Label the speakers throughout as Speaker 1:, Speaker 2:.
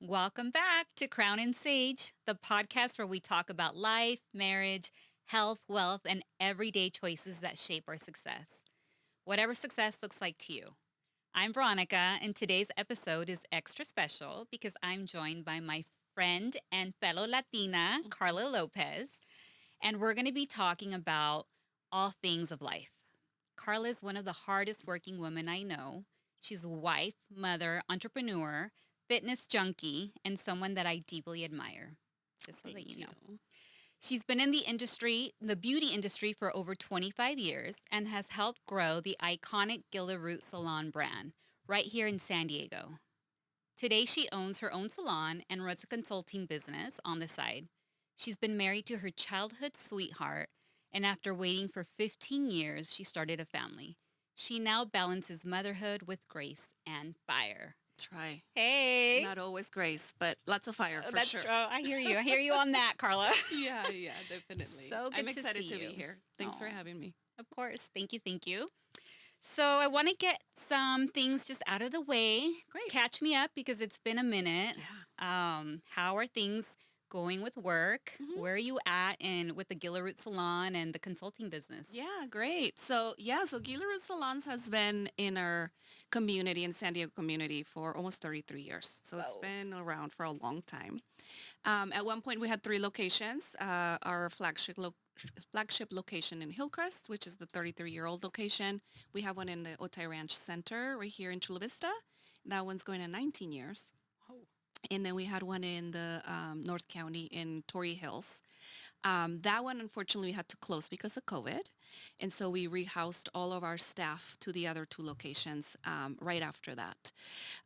Speaker 1: Welcome back to Crown and Sage, the podcast where we talk about life, marriage, health, wealth, and everyday choices that shape our success. Whatever success looks like to you. I'm Veronica, and today's episode is extra special because I'm joined by my friend and fellow Latina, Karla Lopez, and we're going to be talking about all things of life. Karla is one of the hardest working women I know. She's a wife, mother, entrepreneur, fitness junkie, and someone that I deeply admire, just so that you know. She's been in the beauty industry for over 25 years and has helped grow the iconic Gila Rut Salon brand right here in San Diego. Today, she owns her own salon and runs a consulting business on the side. She's been married to her childhood sweetheart, and after waiting for 15 years, she started a family. She now balances motherhood with grace and fire.
Speaker 2: Try.
Speaker 1: Hey.
Speaker 2: Not always grace, but lots of fire for
Speaker 1: That's
Speaker 2: sure.
Speaker 1: true. I hear you. I hear you on that, Karla.
Speaker 2: Yeah, definitely.
Speaker 1: So good
Speaker 2: I'm
Speaker 1: to
Speaker 2: excited
Speaker 1: see
Speaker 2: to be
Speaker 1: you.
Speaker 2: here. Thanks for
Speaker 1: Aw.
Speaker 2: having me.
Speaker 1: Of course. Thank you. Thank you. So I want to get some things just out of the way.
Speaker 2: Great.
Speaker 1: Catch me up because it's been a minute.
Speaker 2: Yeah.
Speaker 1: How are things going with work?
Speaker 2: Mhm.
Speaker 1: Where are you at and with the Gila Rut Salon and the consulting business?
Speaker 2: Yeah, great. So Gila Rut Salons has been in our community, in San Diego community, for almost 33 years. So it's
Speaker 1: Whoa.
Speaker 2: been around for a long time. At one point, we had 3 locations. Our flagship location in Hillcrest, which is the 33-year-old location. We have one in the Otay Ranch Center right here in Chula Vista. That one's going to 19 years.
Speaker 1: Oh.
Speaker 2: And then we had one in the North County in Torrey Hills. That one, unfortunately, we had to close because of COVID. And so we rehoused all of our staff to the other 2 locations right after that.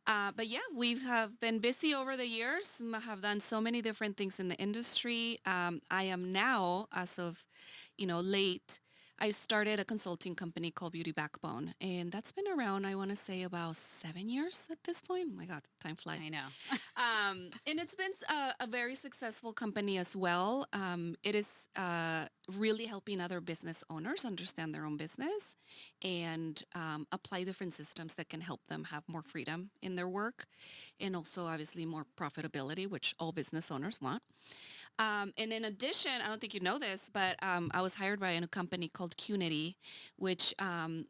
Speaker 2: But yeah, we have been busy over the years, have done so many different things in the industry. I am now, as of, late, I started a consulting company called Beauty Backbone, and that's been around, I want to say, about 7 years at this point. Oh my God, time flies.
Speaker 1: I know.
Speaker 2: And it's been a very successful company as well. It is really helping other business owners understand their own business and apply different systems that can help them have more freedom in their work and also obviously more profitability, which all business owners want. And in addition, I don't think you know this, but I was hired by a company called Qnity, which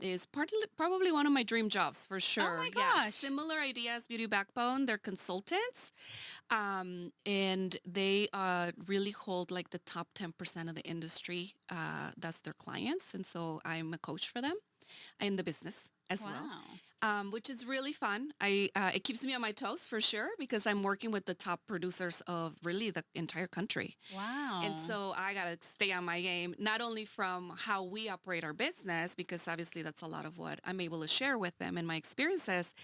Speaker 2: is probably one of my dream jobs for sure.
Speaker 1: my
Speaker 2: Yeah,
Speaker 1: gosh.
Speaker 2: similar idea as Beauty Backbone. They're consultants, and they really hold like the top 10% of the industry. That's their clients, and so I'm a coach for them in the business as well. Which is really fun. It keeps me on my toes for sure because I'm working with the top producers of really the entire country.
Speaker 1: Wow.
Speaker 2: And so I got to stay on my game, not only from how we operate our business, because obviously that's a lot of what I'm able to share with them and my experiences,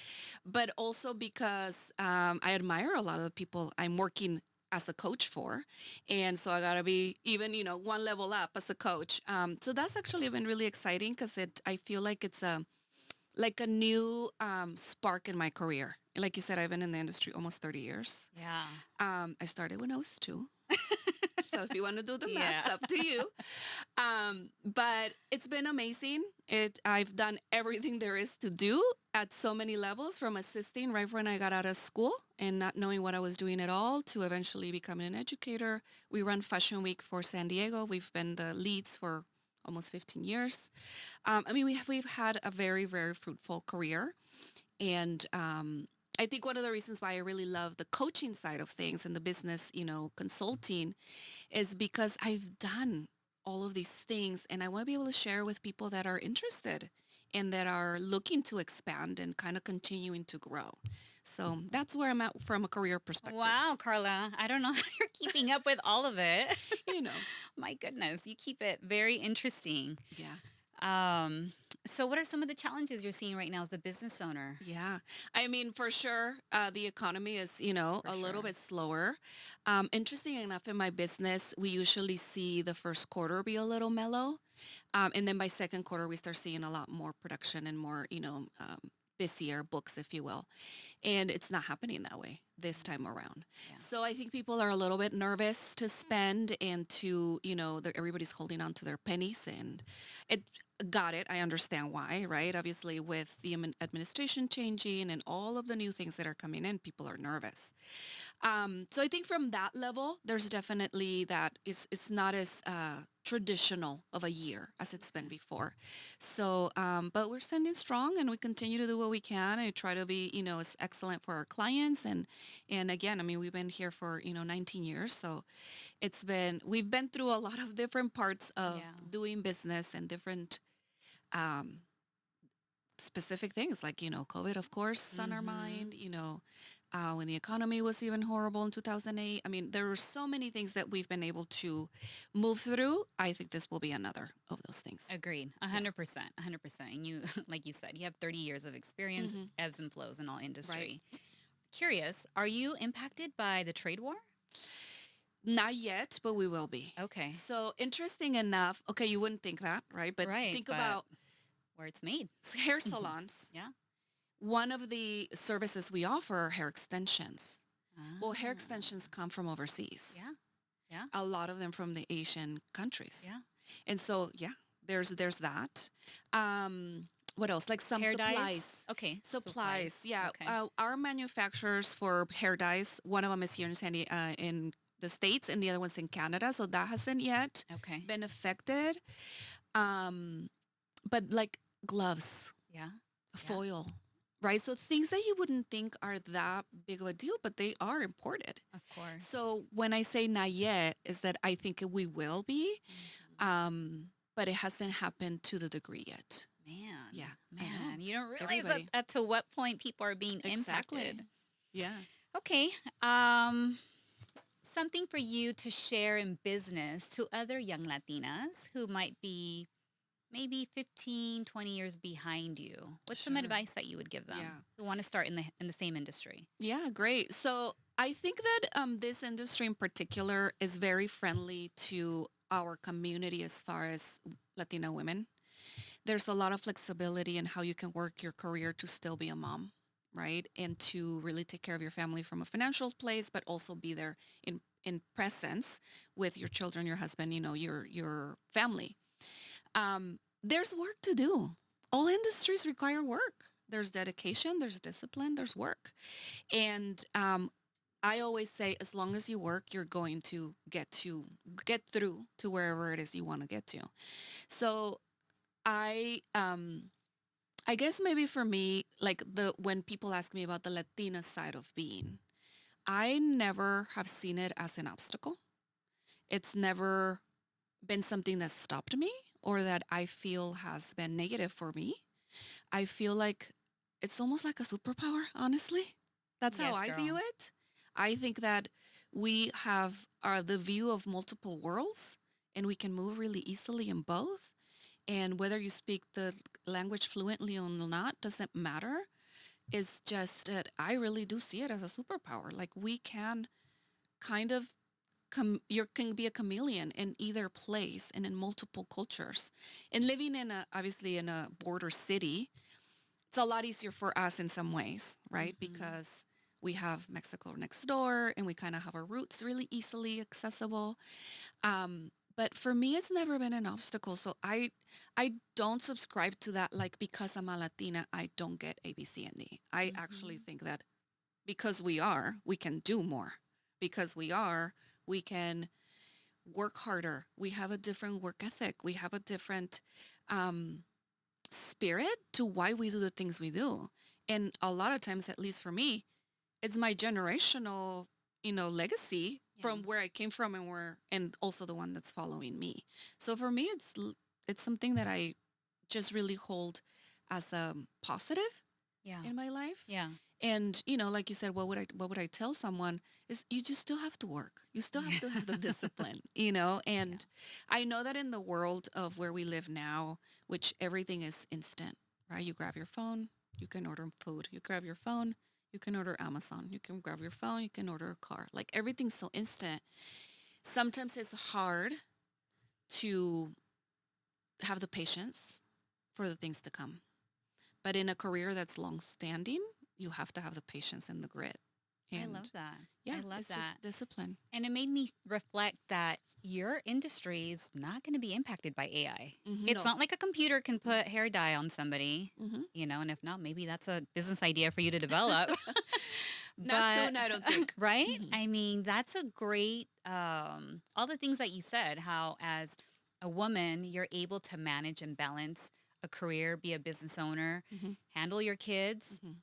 Speaker 2: but also because I admire a lot of the people I'm working as a coach for. And so I got to be even, one level up as a coach. So that's actually been really exciting because I feel like it's like a new spark in my career. Like you said, I've been in the industry almost 30 years.
Speaker 1: Yeah.
Speaker 2: I started when I was 2. So if you want to do the math,
Speaker 1: Yeah.
Speaker 2: it's up to you. But it's been amazing. I've done everything there is to do at so many levels, from assisting right when I got out of school and not knowing what I was doing at all to eventually becoming an educator. We run Fashion Week for San Diego. We've been the leads for almost 15 years. We've had a very, very fruitful career. And I think one of the reasons why I really love the coaching side of things and the business, consulting, is because I've done all of these things and I want to be able to share with people that are interested and that are looking to expand and kind of continuing to grow. So that's where I'm at from a career perspective.
Speaker 1: Wow, Karla. I don't know how you're keeping up with all of it.
Speaker 2: You know.
Speaker 1: My goodness, you keep it very interesting.
Speaker 2: Yeah.
Speaker 1: So what are some of the challenges you're seeing right now as a business owner?
Speaker 2: Yeah. For sure, the economy is, a little bit slower. Interesting enough, in my business, we usually see the first quarter be a little mellow. And then by second quarter, we start seeing a lot more production and more, busier books, if you will. And it's not happening that way this time around.
Speaker 1: Yeah.
Speaker 2: So I think people are a little bit nervous to spend and to, everybody's holding on to their pennies, and it got it. I understand why, right? Obviously with the administration changing and all of the new things that are coming in, people are nervous. So I think from that level, there's definitely that it's not as traditional of a year as it's been before. So, but we're standing strong, and we continue to do what we can and try to be, as excellent for our clients. And again, I mean, we've been here for 19 years, so we've been through a lot of different parts of
Speaker 1: Yeah.
Speaker 2: doing business and different um, specific things like COVID, of course, on our
Speaker 1: Mm-hmm.
Speaker 2: mind. When the economy was even horrible in 2008. I mean, there were so many things that we've been able to move through. I think this will be another of those things.
Speaker 1: Agreed.
Speaker 2: Yeah.
Speaker 1: 100%. 100%. And you, like you said, you have 30 years of experience,
Speaker 2: Hmm.
Speaker 1: ebbs and flows in all
Speaker 2: Right.
Speaker 1: industry. Curious, are you impacted by the trade war?
Speaker 2: Not yet, but we will be.
Speaker 1: Okay.
Speaker 2: So interesting enough. Okay, you wouldn't think that, right? But
Speaker 1: Right.
Speaker 2: think
Speaker 1: But
Speaker 2: about
Speaker 1: where it's made.
Speaker 2: hair salons.
Speaker 1: Yeah.
Speaker 2: One of the services we offer are hair extensions. Well, hair
Speaker 1: Ah.
Speaker 2: extensions come from overseas.
Speaker 1: Yeah. Yeah.
Speaker 2: A lot of them from the Asian countries.
Speaker 1: Yeah.
Speaker 2: And so, yeah, there's that. What else? Like some
Speaker 1: Hair dyes.
Speaker 2: supplies.
Speaker 1: Okay.
Speaker 2: Supplies, yeah.
Speaker 1: Okay.
Speaker 2: Our manufacturers for hair dyes, one of them is here in in the States, and the other one's in Canada. So that hasn't yet
Speaker 1: Okay.
Speaker 2: been affected. Um, but like gloves,
Speaker 1: Yeah. Yeah.
Speaker 2: foil, right? So things that you wouldn't think are that big of a deal, but they are imported.
Speaker 1: Of course.
Speaker 2: So when I say not yet, is that I think we will be,
Speaker 1: Mhm.
Speaker 2: but it hasn't happened to the degree yet.
Speaker 1: Man.
Speaker 2: Yeah, I know.
Speaker 1: Man. You don't realize
Speaker 2: Everybody.
Speaker 1: up to what point people are being
Speaker 2: Exactly.
Speaker 1: impacted.
Speaker 2: Yeah.
Speaker 1: Okay. Something for you to share in business to other young Latinas who might be maybe 15, 20 years behind you. What's some
Speaker 2: Sure.
Speaker 1: advice that you would give them
Speaker 2: Yeah.
Speaker 1: who want to start in the same industry?
Speaker 2: Yeah, great. So I think that this industry in particular is very friendly to our community as far as Latina women. There's a lot of flexibility in how you can work your career to still be a mom, right? And to really take care of your family from a financial place, but also be there in presence with your children, your husband, your family. There's work to do. All industries require work. There's dedication, there's discipline, there's work. And I always say, as long as you work, you're going to get through to wherever it is you want to get to. So I guess maybe for me, like when people ask me about the Latina side of being, I never have seen it as an obstacle. It's never been something that stopped me or that I feel has been negative for me. I feel like it's almost like a superpower, honestly. That's how
Speaker 1: Yes,
Speaker 2: I view
Speaker 1: girl.
Speaker 2: it. I think that we have the view of multiple worlds and we can move really easily in both. And whether you speak the language fluently or not doesn't matter. It's just that I really do see it as a superpower. Like we can kind of you can be a chameleon in either place and in multiple cultures. And living in obviously in a border city, it's a lot easier for us in some ways, right?
Speaker 1: Hmm.
Speaker 2: Because we have Mexico next door and we kind of have our roots really easily accessible. But for me, it's never been an obstacle. So I don't subscribe to that. Like because I'm a Latina, I don't get A, B, C, and D. I actually
Speaker 1: Hmm.
Speaker 2: think that because we can do more. Because we can work harder. We have a different work ethic. We have a different um, spirit to why we do the things we do. And a lot of times, at least for me, it's my generational, legacy
Speaker 1: Yeah.
Speaker 2: from where I came from and also the one that's following me. So for me, it's something that I just really hold as a positive
Speaker 1: Yeah.
Speaker 2: in my life.
Speaker 1: Yeah.
Speaker 2: And like you said, what would I tell someone is you just still have to work. You still have to have the discipline,
Speaker 1: Yeah.
Speaker 2: and I know that in the world of where we live now, which everything is instant, right? You grab your phone, you can order food. You grab your phone, you can order Amazon. You can grab your phone, you can order a car. Like everything's so instant. Sometimes it's hard to have the patience for the things to come. But in a career that's long standing, you have to have the patience and the grit.
Speaker 1: I
Speaker 2: And
Speaker 1: love that.
Speaker 2: yeah,
Speaker 1: I love
Speaker 2: it's
Speaker 1: that.
Speaker 2: just discipline.
Speaker 1: And it made me reflect that your industry is not going to be impacted by AI. It's
Speaker 2: No.
Speaker 1: not like a computer can put hair dye on somebody,
Speaker 2: Hmm.
Speaker 1: and if not, maybe that's a business idea for you to develop.
Speaker 2: Not
Speaker 1: But
Speaker 2: soon, I don't think.
Speaker 1: right?
Speaker 2: Mhm.
Speaker 1: I mean, that's a great all the things that you said, how as a woman, you're able to manage and balance a career, be a business owner,
Speaker 2: Mhm.
Speaker 1: handle your kids.
Speaker 2: Mhm.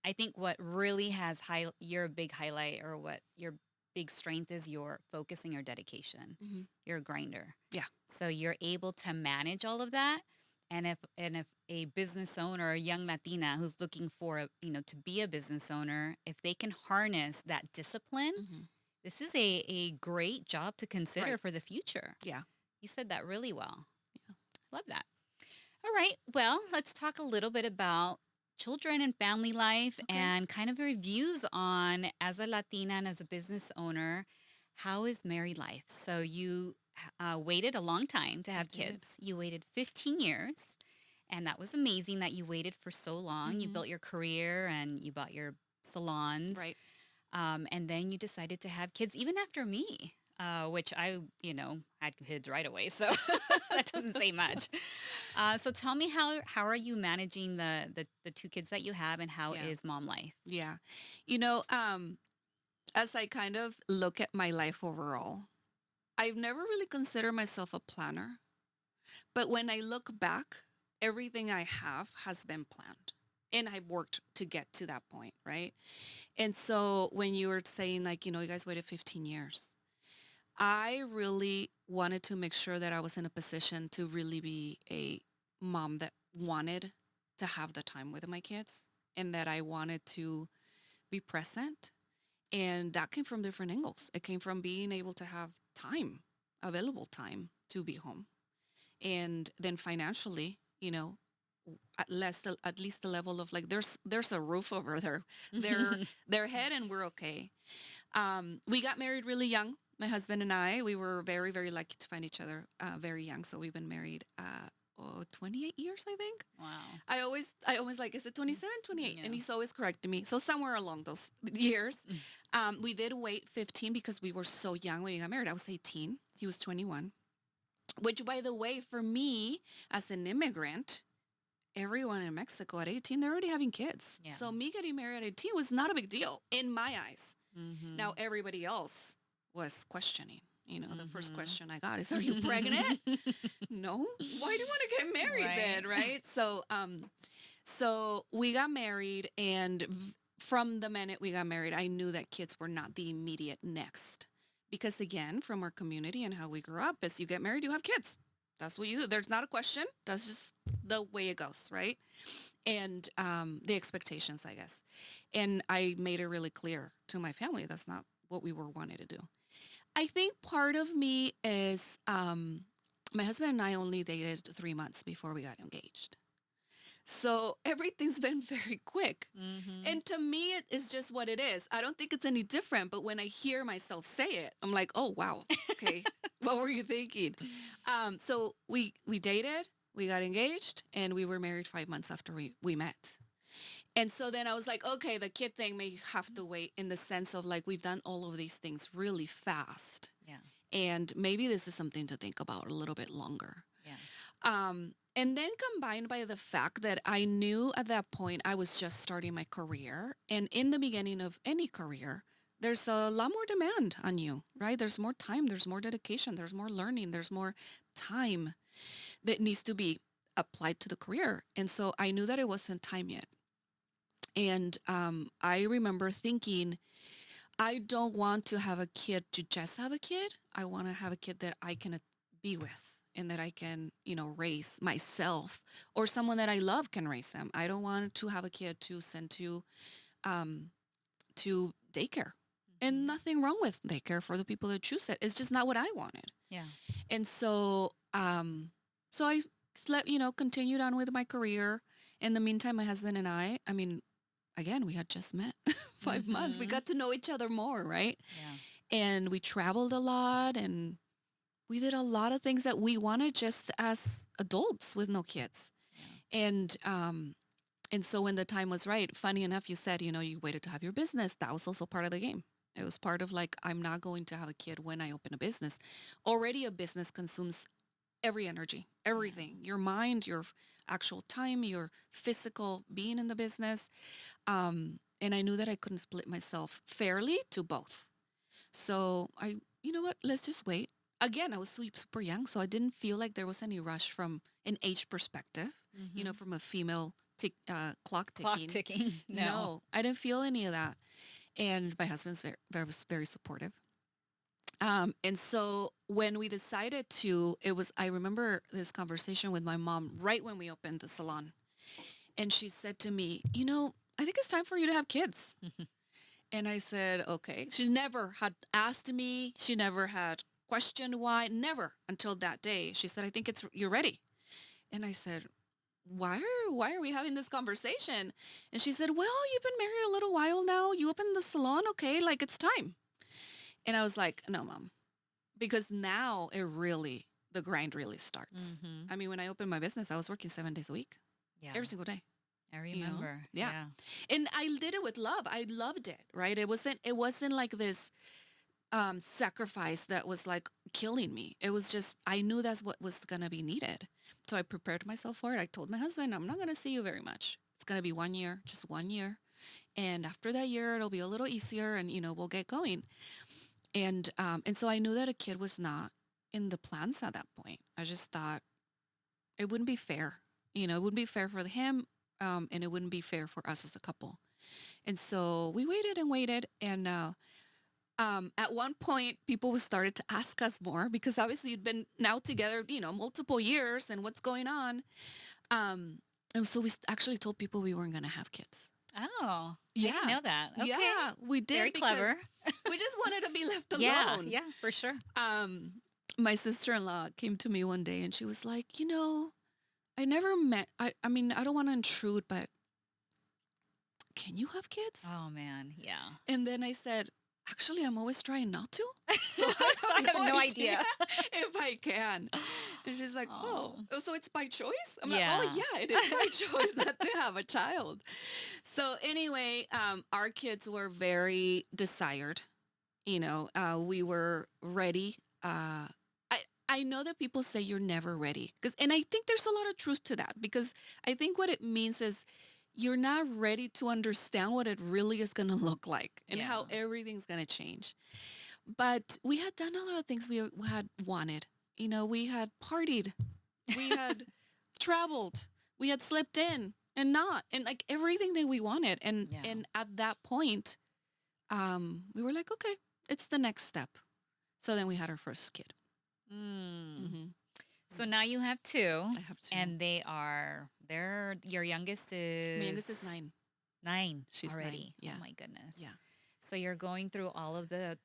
Speaker 1: I think what really has your big highlight or what your big strength is your focus and your dedication.
Speaker 2: Mhm.
Speaker 1: You're a grinder.
Speaker 2: Yeah.
Speaker 1: So you're able to manage all of that. And if a business owner, a young Latina who's looking for to be a business owner, if they can harness that discipline,
Speaker 2: Mhm.
Speaker 1: this is a great job to consider
Speaker 2: Right.
Speaker 1: for the future.
Speaker 2: Yeah.
Speaker 1: You said that really well.
Speaker 2: Yeah.
Speaker 1: Love that. All right. Well, let's talk a little bit about children and family life
Speaker 2: Okay.
Speaker 1: and kind of reviews on as a Latina and as a business owner, how is married life? So you waited a long time to
Speaker 2: I
Speaker 1: have
Speaker 2: did.
Speaker 1: kids. You waited 15 years, and that was amazing that you waited for so long. You
Speaker 2: Mhm.
Speaker 1: built your career and you bought your salons,
Speaker 2: Right.
Speaker 1: and then you decided to have kids even after me, which I, had kids right away. So that doesn't say much. So tell me how are you managing the two kids that you have, and how
Speaker 2: Yeah.
Speaker 1: is mom life?
Speaker 2: Yeah. You know, as I kind of look at my life overall, I've never really considered myself a planner. But when I look back, everything I have has been planned. And I've worked to get to that point, right? And so when you were saying, like, you guys waited 15 years, I really wanted to make sure that I was in a position to really be a mom that wanted to have the time with my kids and that I wanted to be present. And that came from different angles. It came from being able to have time, available time to be home. And then financially, at least the level of like there's a roof over their head and we're okay. We got married really young. My husband and I, we were very, very lucky to find each other very young. So we've been married 28 years, I think.
Speaker 1: Wow.
Speaker 2: I always like, is it 27, 28?
Speaker 1: Yeah.
Speaker 2: And he's always correcting me. So somewhere along those years, we did wait 15 because we were so young when we got married. I was 18. He was 21, which by the way, for me as an immigrant, everyone in Mexico at 18, they're already having kids.
Speaker 1: Yeah.
Speaker 2: So me getting married at 18 was not a big deal in my eyes.
Speaker 1: Mm-hmm.
Speaker 2: Now everybody else was questioning. The first
Speaker 1: Mm-hmm.
Speaker 2: question I got is, "Are you pregnant?" No. Why do you want to get married then, right? So we got married, and from the minute we got married, I knew that kids were not the immediate next. Because again, from our community and how we grew up, as you get married, you have kids. That's what you do. There's not a question. That's just the way it goes, right? And the expectations, I guess. And I made it really clear to my family that's not what we were wanting to do. I think part of me is my husband and I only dated 3 months before we got engaged. So everything's been very quick.
Speaker 1: Mm-hmm.
Speaker 2: And to me, it is just what it is. I don't think it's any different. But when I hear myself say it, I'm like, oh, wow. Okay. What were you thinking? So we dated, we got engaged, and we were married 5 months after we met. And so then I was like, okay, the kid thing may have to wait in the sense of like, we've done all of these things really fast.
Speaker 1: Yeah.
Speaker 2: And maybe this is something to think about a little bit longer.
Speaker 1: Yeah.
Speaker 2: And then combined by the fact that I knew at that point I was just starting my career. And in the beginning of any career, there's a lot more demand on you, right? There's more time, there's more dedication, there's more learning, there's more time that needs to be applied to the career. And so I knew that it wasn't time yet. And I remember thinking, I don't want to have a kid to just have a kid. I want to have a kid that I can be with and that I can, raise myself, or someone that I love can raise them. I don't want to have a kid to send um, to daycare. And nothing wrong with daycare for the people that choose it. It's just not what I wanted.
Speaker 1: Yeah.
Speaker 2: And so I slept, continued on with my career. In the meantime, my husband and I mean, again, we had just met 5 months. We
Speaker 1: Mhm.
Speaker 2: got to know each other more, right?
Speaker 1: Yeah.
Speaker 2: And we traveled a lot and we did a lot of things that we wanted just as adults with no kids.
Speaker 1: Yeah.
Speaker 2: And so when the time was right, funny enough, you said, you waited to have your business. That was also part of the game. It was part of like, I'm not going to have a kid when I open a business. Already a business consumes every energy, everything, your mind, your actual time, your physical being in the business. And I knew that I couldn't split myself fairly to both. So you know what? Let's just wait. Again, I was super young, so I didn't feel like there was any rush from an age perspective,
Speaker 1: Mm-hmm.
Speaker 2: from a female clock
Speaker 1: Clock
Speaker 2: ticking.
Speaker 1: ticking. No.
Speaker 2: No, I didn't feel any of that. And my husband's was very supportive. And so when we decided to, I remember this conversation with my mom right when we opened the salon. And she said to me, I think it's time for you to have kids. And I said, okay. She never had asked me. She never had questioned why. Never until that day. She said, I think you're ready. And I said, why are we having this conversation? And she said, well, you've been married a little while now. You opened the salon. Okay. Like it's time. And I was like, no, Mom, because now the grind really starts.
Speaker 1: Mm-hmm.
Speaker 2: I mean, when I opened my business, I was working 7 days a week,
Speaker 1: Yeah.
Speaker 2: every single day.
Speaker 1: I remember.
Speaker 2: Yeah. And I did it with love. I loved it, right? It wasn't like this sacrifice that was like killing me. It was just, I knew that's what was going to be needed. So I prepared myself for it. I told my husband, I'm not going to see you very much. It's going to be 1 year, just 1 year. And after that year, it'll be a little easier and, we'll get going. And so I knew that a kid was not in the plans at that point. I just thought it wouldn't be fair. It wouldn't be fair for him. And it wouldn't be fair for us as a couple. And so we waited and waited. And at one point, people started to ask us more because obviously you'd been now together, multiple years and what's going on. And so we actually told people we weren't going to have kids.
Speaker 1: Oh, yeah. I didn't know that. Okay.
Speaker 2: Yeah, we did.
Speaker 1: Very clever.
Speaker 2: We just wanted to be left alone.
Speaker 1: Yeah, for sure.
Speaker 2: My sister-in-law came to me one day and she was like, I never met, I mean, I don't want to intrude, but can you have kids?
Speaker 1: Oh, man. Yeah.
Speaker 2: And then I said, actually, I'm always trying not to.
Speaker 1: So I have no idea
Speaker 2: if I can. And she's like, oh, so it's by choice? I'm
Speaker 1: yeah.
Speaker 2: like, oh, yeah, it is by choice not to have a child. So anyway, our kids were very desired. We were ready. I know that people say you're never ready. And I think there's a lot of truth to that because I think what it means is you're not ready to understand what it really is going to look like and how everything's going to change. But we had done a lot of things we had wanted. We had partied. We had traveled. We had slept in and not. And like everything that we wanted. And at that point, we were like, okay, it's the next step. So then we had our first kid.
Speaker 1: Mm-hmm. So now you have two.
Speaker 2: I have two.
Speaker 1: And your youngest is...
Speaker 2: My youngest is 9.
Speaker 1: 9
Speaker 2: She's
Speaker 1: already.
Speaker 2: 9. Yeah.
Speaker 1: Oh, my goodness.
Speaker 2: Yeah.
Speaker 1: So you're going through all of the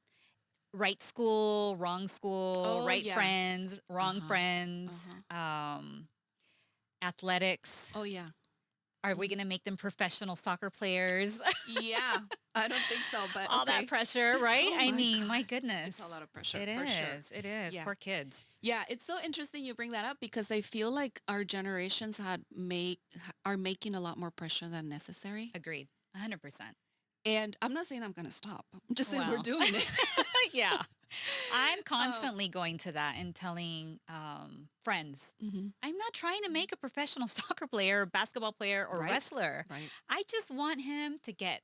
Speaker 1: right school, wrong school, friends, wrong friends, athletics.
Speaker 2: Oh, yeah.
Speaker 1: Are we going to make them professional soccer players?
Speaker 2: Yeah. I don't think so, but
Speaker 1: all that pressure, right?
Speaker 2: Oh
Speaker 1: my goodness.
Speaker 2: It's a lot of pressure.
Speaker 1: It
Speaker 2: for
Speaker 1: is.
Speaker 2: Sure.
Speaker 1: It is.
Speaker 2: Yeah.
Speaker 1: Poor kids.
Speaker 2: Yeah, it's so interesting you bring that up because I feel like our generations are making a lot more pressure than necessary.
Speaker 1: Agreed. 100%.
Speaker 2: And I'm not saying I'm going to stop. I'm just saying we're doing it.
Speaker 1: Yeah. I'm constantly going to that and telling friends, I'm not trying to make a professional soccer player, basketball player, or wrestler.
Speaker 2: Right.
Speaker 1: I just want him to get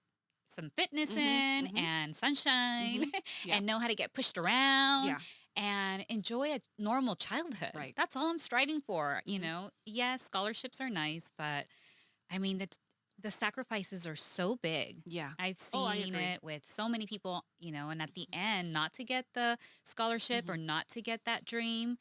Speaker 1: some fitness in and sunshine and know how to get pushed around and enjoy a normal childhood.
Speaker 2: Right.
Speaker 1: That's all I'm striving for. Yes, scholarships are nice, but I mean, the sacrifices are so big.
Speaker 2: Yeah.
Speaker 1: I've seen it with so many people, and at the end, not to get the scholarship or not to get that dream.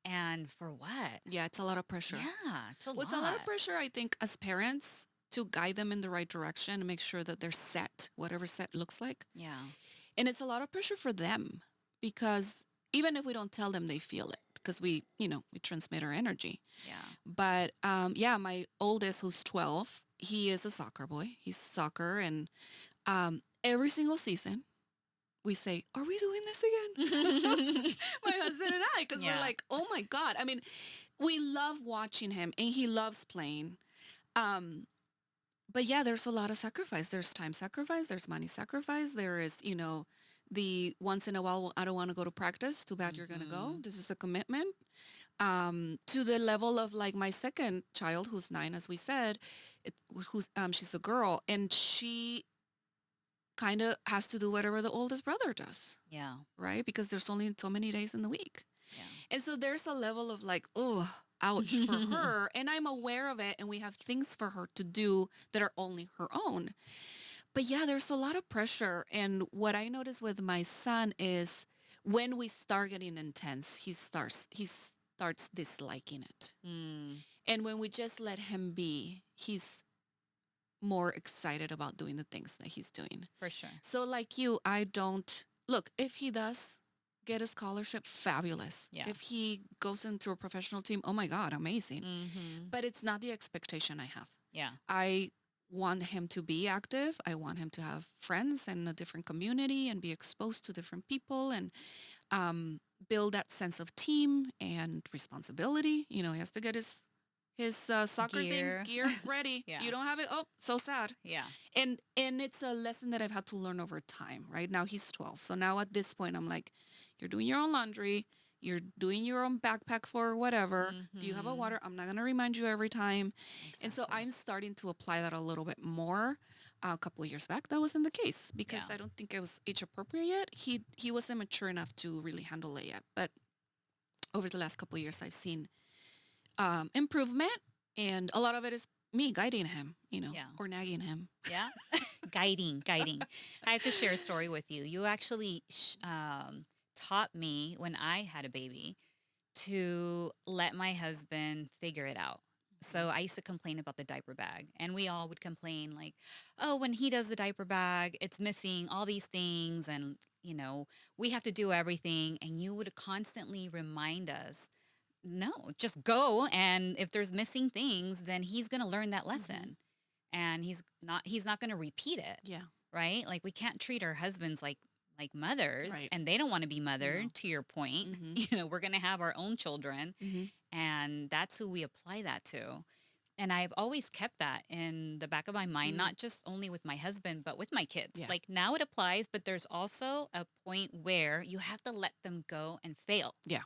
Speaker 1: And for what?
Speaker 2: Yeah, it's a lot of pressure.
Speaker 1: Yeah, it's a lot.
Speaker 2: It's a lot of pressure, I think, as parents to guide them in the right direction and make sure that they're set, whatever set looks like.
Speaker 1: Yeah.
Speaker 2: And it's a lot of pressure for them because even if we don't tell them, they feel it because we transmit our energy.
Speaker 1: Yeah.
Speaker 2: But my oldest, who's 12, he is a soccer boy. He's soccer. And every single season, we say, are we doing this again? My husband and I, because we're like, oh, my God. I mean, we love watching him, and he loves playing. But, yeah, there's a lot of sacrifice. There's time sacrifice. There's money sacrifice. There is, the once in a while, I don't want to go to practice. Too bad you're going to go. This is a commitment. To the level of like my second child, who's 9, as we said, she's a girl, and she kind of has to do whatever the oldest brother does,
Speaker 1: Yeah.
Speaker 2: right? Because there's only so many days in the week.
Speaker 1: Yeah.
Speaker 2: And so there's a level of like, oh, ouch for her. And I'm aware of it. And we have things for her to do that are only her own. But yeah, there's a lot of pressure. And what I notice with my son is when we start getting intense, he starts disliking it.
Speaker 1: Mm,
Speaker 2: And when we just let him be, he's more excited about doing the things that he's doing.
Speaker 1: for sure.
Speaker 2: So like you, I don't look, if he does get a scholarship, fabulous.
Speaker 1: Yeah.
Speaker 2: If he goes into a professional team, oh my God, amazing.
Speaker 1: Mm-hmm.
Speaker 2: But it's not the expectation I have.
Speaker 1: Yeah.
Speaker 2: I want him to be active. I want him to have friends and a different community and be exposed to different people and build that sense of team and responsibility. You know, he has to get his soccer
Speaker 1: Gear.
Speaker 2: gear ready.
Speaker 1: Yeah.
Speaker 2: You don't have it. Oh, so sad.
Speaker 1: Yeah.
Speaker 2: And it's a lesson that I've had to learn over time, right? Now he's 12. So now at this point, I'm like, you're doing your own laundry. You're doing your own backpack for whatever. Do you have a
Speaker 1: Mhm.
Speaker 2: water? I'm not going to remind you every time. And so
Speaker 1: Exactly.
Speaker 2: I'm starting to apply that a little bit more. A couple of years back, that wasn't the case because
Speaker 1: Yeah.
Speaker 2: I don't think it was age appropriate yet. He wasn't mature enough to really handle it yet. But over the last couple of years, I've seen improvement. And a lot of it is me guiding him,
Speaker 1: Yeah.
Speaker 2: or nagging him.
Speaker 1: Yeah. Guiding. I have to share a story with you. You actually taught me when I had a baby to let my husband figure it out. So I used to complain about the diaper bag, and we all would complain like, "Oh, when he does the diaper bag, it's missing all these things, and we have to do everything." And you would constantly remind us, "No, just go, and if there's missing things, then he's going to learn that lesson, and he's not going to repeat it."
Speaker 2: Yeah.
Speaker 1: Right? Like we can't treat our husbands like mothers,
Speaker 2: Right.
Speaker 1: and they don't want to be mothered.
Speaker 2: No.
Speaker 1: To your point,
Speaker 2: Mhm.
Speaker 1: we're going to have our own children,
Speaker 2: Mm-hmm.
Speaker 1: and that's who we apply that to. And I've always kept that in the back of my mind, not just only with my husband, but with my kids.
Speaker 2: Yeah.
Speaker 1: Like now it applies, but there's also a point where you have to let them go and fail.
Speaker 2: Yeah.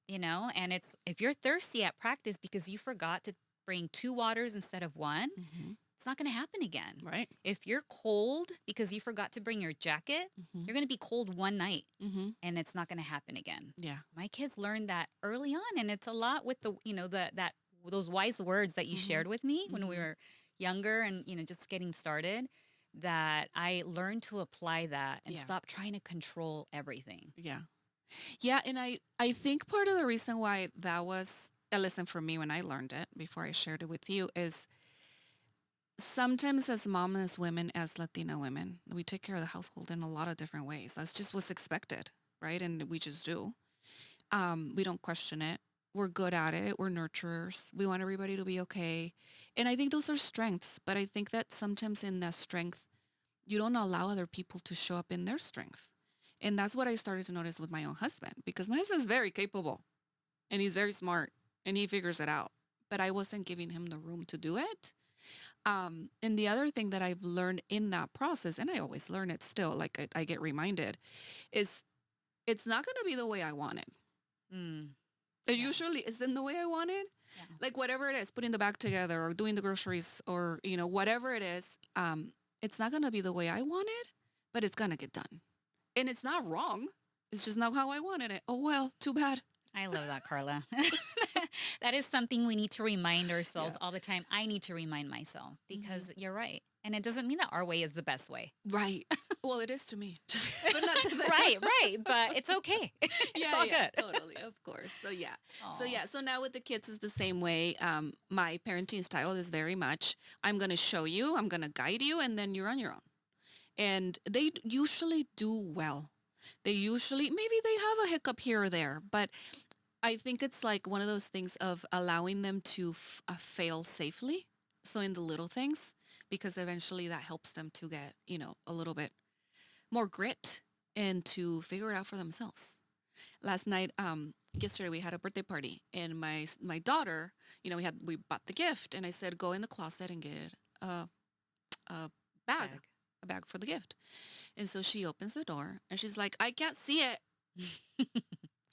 Speaker 1: And it's if you're thirsty at practice because you forgot to bring two waters instead of one,
Speaker 2: Mm-hmm.
Speaker 1: it's not going to happen again.
Speaker 2: Right.
Speaker 1: If you're cold because you forgot to bring your jacket,
Speaker 2: Mm-hmm.
Speaker 1: you're going to be cold one night
Speaker 2: Mm-hmm.
Speaker 1: and it's not going to happen again.
Speaker 2: Yeah.
Speaker 1: My kids learned that early on, and it's a lot with those wise words that you
Speaker 2: Mhm.
Speaker 1: shared with me when we
Speaker 2: Mhm.
Speaker 1: were younger and just getting started, that I learned to apply that and
Speaker 2: Yeah.
Speaker 1: stop trying to control everything.
Speaker 2: Yeah. Yeah. And I think part of the reason why that was a lesson for me when I learned it before I shared it with you is sometimes as mom, as women, as Latina women, we take care of the household in a lot of different ways. That's just what's expected, right? And we just do. We don't question it. We're good at it. We're nurturers. We want everybody to be okay. And I think those are strengths. But I think that sometimes in that strength, you don't allow other people to show up in their strength. And that's what I started to notice with my own husband, because my husband's very capable and he's very smart and he figures it out. But I wasn't giving him the room to do it. And the other thing that I've learned in that process, and I always learn it still, like I get reminded, is it's not going to be the way I want it.
Speaker 1: Mm,
Speaker 2: It
Speaker 1: Yeah.
Speaker 2: usually isn't the way I want it.
Speaker 1: Yeah.
Speaker 2: Like whatever it is, putting the bag together or doing the groceries or, whatever it is, it's not going to be the way I want it, but it's going to get done. And it's not wrong. It's just not how I wanted it. Oh, well, too bad.
Speaker 1: I love that, Karla. That is something we need to remind ourselves
Speaker 2: Yeah.
Speaker 1: all the time. I need to remind myself because you're right. And it doesn't mean that our way is the best way.
Speaker 2: Right. Well, it is to me, but not to them.
Speaker 1: Right. But it's okay. It's all good.
Speaker 2: Totally, of course. So yeah.
Speaker 1: Aw.
Speaker 2: So now with the kids is the same way. My parenting style is very much, I'm going to show you, I'm going to guide you, and then you're on your own. And they usually do well. Maybe they have a hiccup here or there, but I think it's like one of those things of allowing them to fail safely. So in the little things, because eventually that helps them to get, a little bit more grit and to figure it out for themselves. Last night, yesterday we had a birthday party, and my daughter, we bought the gift, and I said, go in the closet and get a bag,
Speaker 1: Bag.
Speaker 2: a bag for the gift. And so she opens the door, and she's like, I can't see it.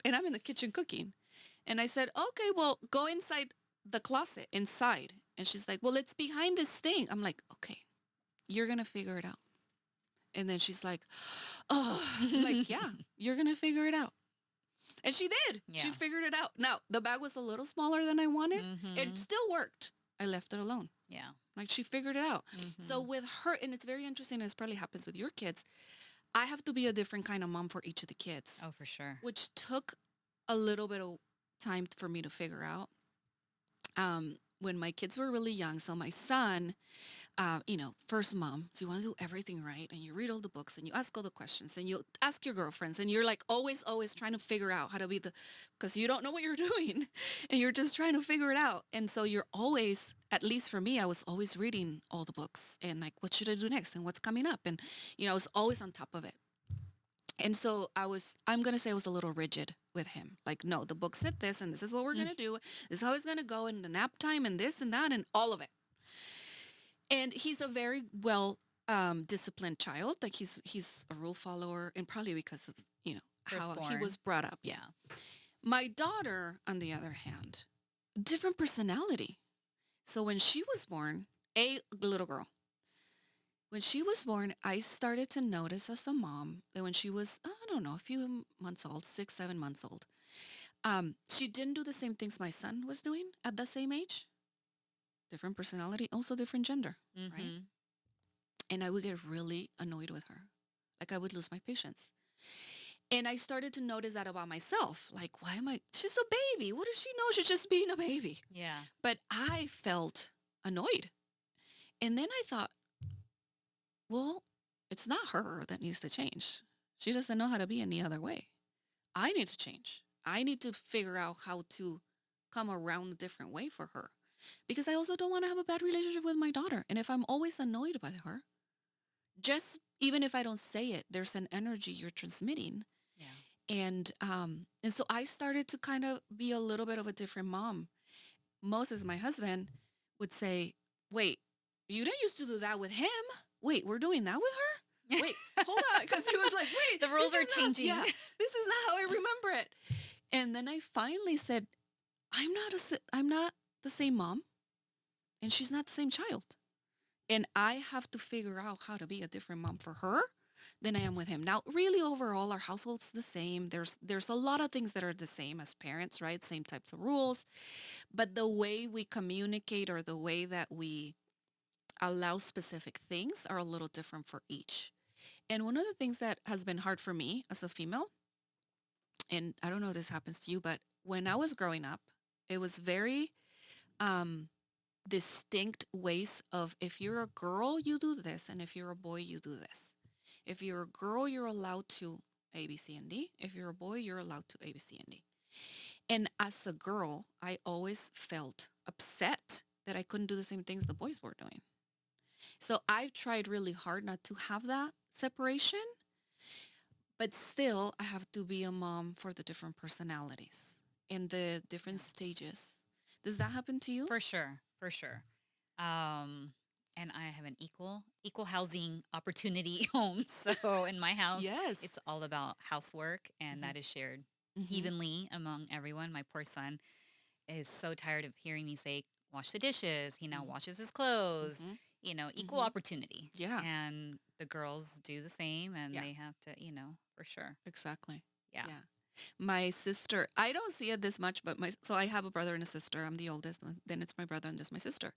Speaker 2: And I'm in the kitchen cooking. And I said, okay, well, go inside the closet, inside. And she's like, well, it's behind this thing. I'm like, okay, you're going to figure it out. And then she's like, oh, I'm like, yeah, you're going to figure it out. And she did.
Speaker 1: Yeah.
Speaker 2: She figured it out. Now, the bag was a little smaller than I wanted. It still worked. I left it alone.
Speaker 1: Yeah.
Speaker 2: Like she figured it out. So with her, and it's very interesting, as probably happens with your kids, I have to be a different kind of mom for each of the kids.
Speaker 1: Oh, for sure.
Speaker 2: Which took a little bit of time for me to figure out. When my kids were really young, so my son, first mom, so you want to do everything right, and you read all the books, and you ask all the questions, and you ask your girlfriends, and you're like always trying to figure out how to be because you don't know what you're doing, and you're just trying to figure it out. And so you're always, at least for me, I was always reading all the books, and like, what should I do next, and what's coming up, and I was always on top of it. And so I'm going to say I was a little rigid with him. Like, no, the book said this, and this is what we're going to do. This is how it's going to go, and the nap time, and this and that, and all of it. And he's a very well disciplined child. Like he's a rule follower, and probably because of, how he was brought up. Yeah. My daughter, on the other hand, different personality. So when she was born, a little girl, when she was born, I started to notice as a mom that when she was, I don't know, a few months old, 6, 7 months old, she didn't do the same things my son was doing at the same age. Different personality, also different gender, right? And I would get really annoyed with her. Like I would lose my patience. And I started to notice that about myself. Like, she's a baby. What does she know? She's just being a baby.
Speaker 1: Yeah.
Speaker 2: But I felt annoyed. And then I thought, well, it's not her that needs to change. She doesn't know how to be any other way. I need to change. I need to figure out how to come around a different way for her. Because I also don't want to have a bad relationship with my daughter. And if I'm always annoyed by her, just even if I don't say it, there's an energy you're transmitting. Yeah. And so I started to kind of be a little bit of a different mom. Moses, my husband, would say, wait, you didn't used to do that with him. Wait, we're doing that with her? Wait, hold on. Because he was like, wait.
Speaker 1: The rules are changing.
Speaker 2: Yeah, this is not how I remember it. And then I finally said, I'm not the same mom, and she's not the same child. And I have to figure out how to be a different mom for her than I am with him. Now, really overall, our household's the same. There's a lot of things that are the same as parents, right? Same types of rules. But the way we communicate or the way that we allow specific things are a little different for each. And one of the things that has been hard for me as a female, and I don't know if this happens to you, but when I was growing up, it was very distinct ways of, if you're a girl, you do this, and if you're a boy, you do this. If you're a girl, you're allowed to A, B, C, and D. If you're a boy, you're allowed to A, B, C, and D. And as a girl, I always felt upset that I couldn't do the same things the boys were doing. So I've tried really hard not to have that separation, but still I have to be a mom for the different personalities and the different stages. Does that happen to you?
Speaker 1: For sure. For sure. And I have an equal housing opportunity home. So in my house,
Speaker 2: yes,
Speaker 1: it's all about housework, and that is shared evenly among everyone. My poor son is so tired of hearing me say, wash the dishes. He now washes his clothes, equal opportunity.
Speaker 2: Yeah.
Speaker 1: And the girls do the same, and they have to, for sure.
Speaker 2: Exactly.
Speaker 1: Yeah.
Speaker 2: My sister, I don't see it this much, but so I have a brother and a sister. I'm the oldest. Then it's my brother and there's my sister.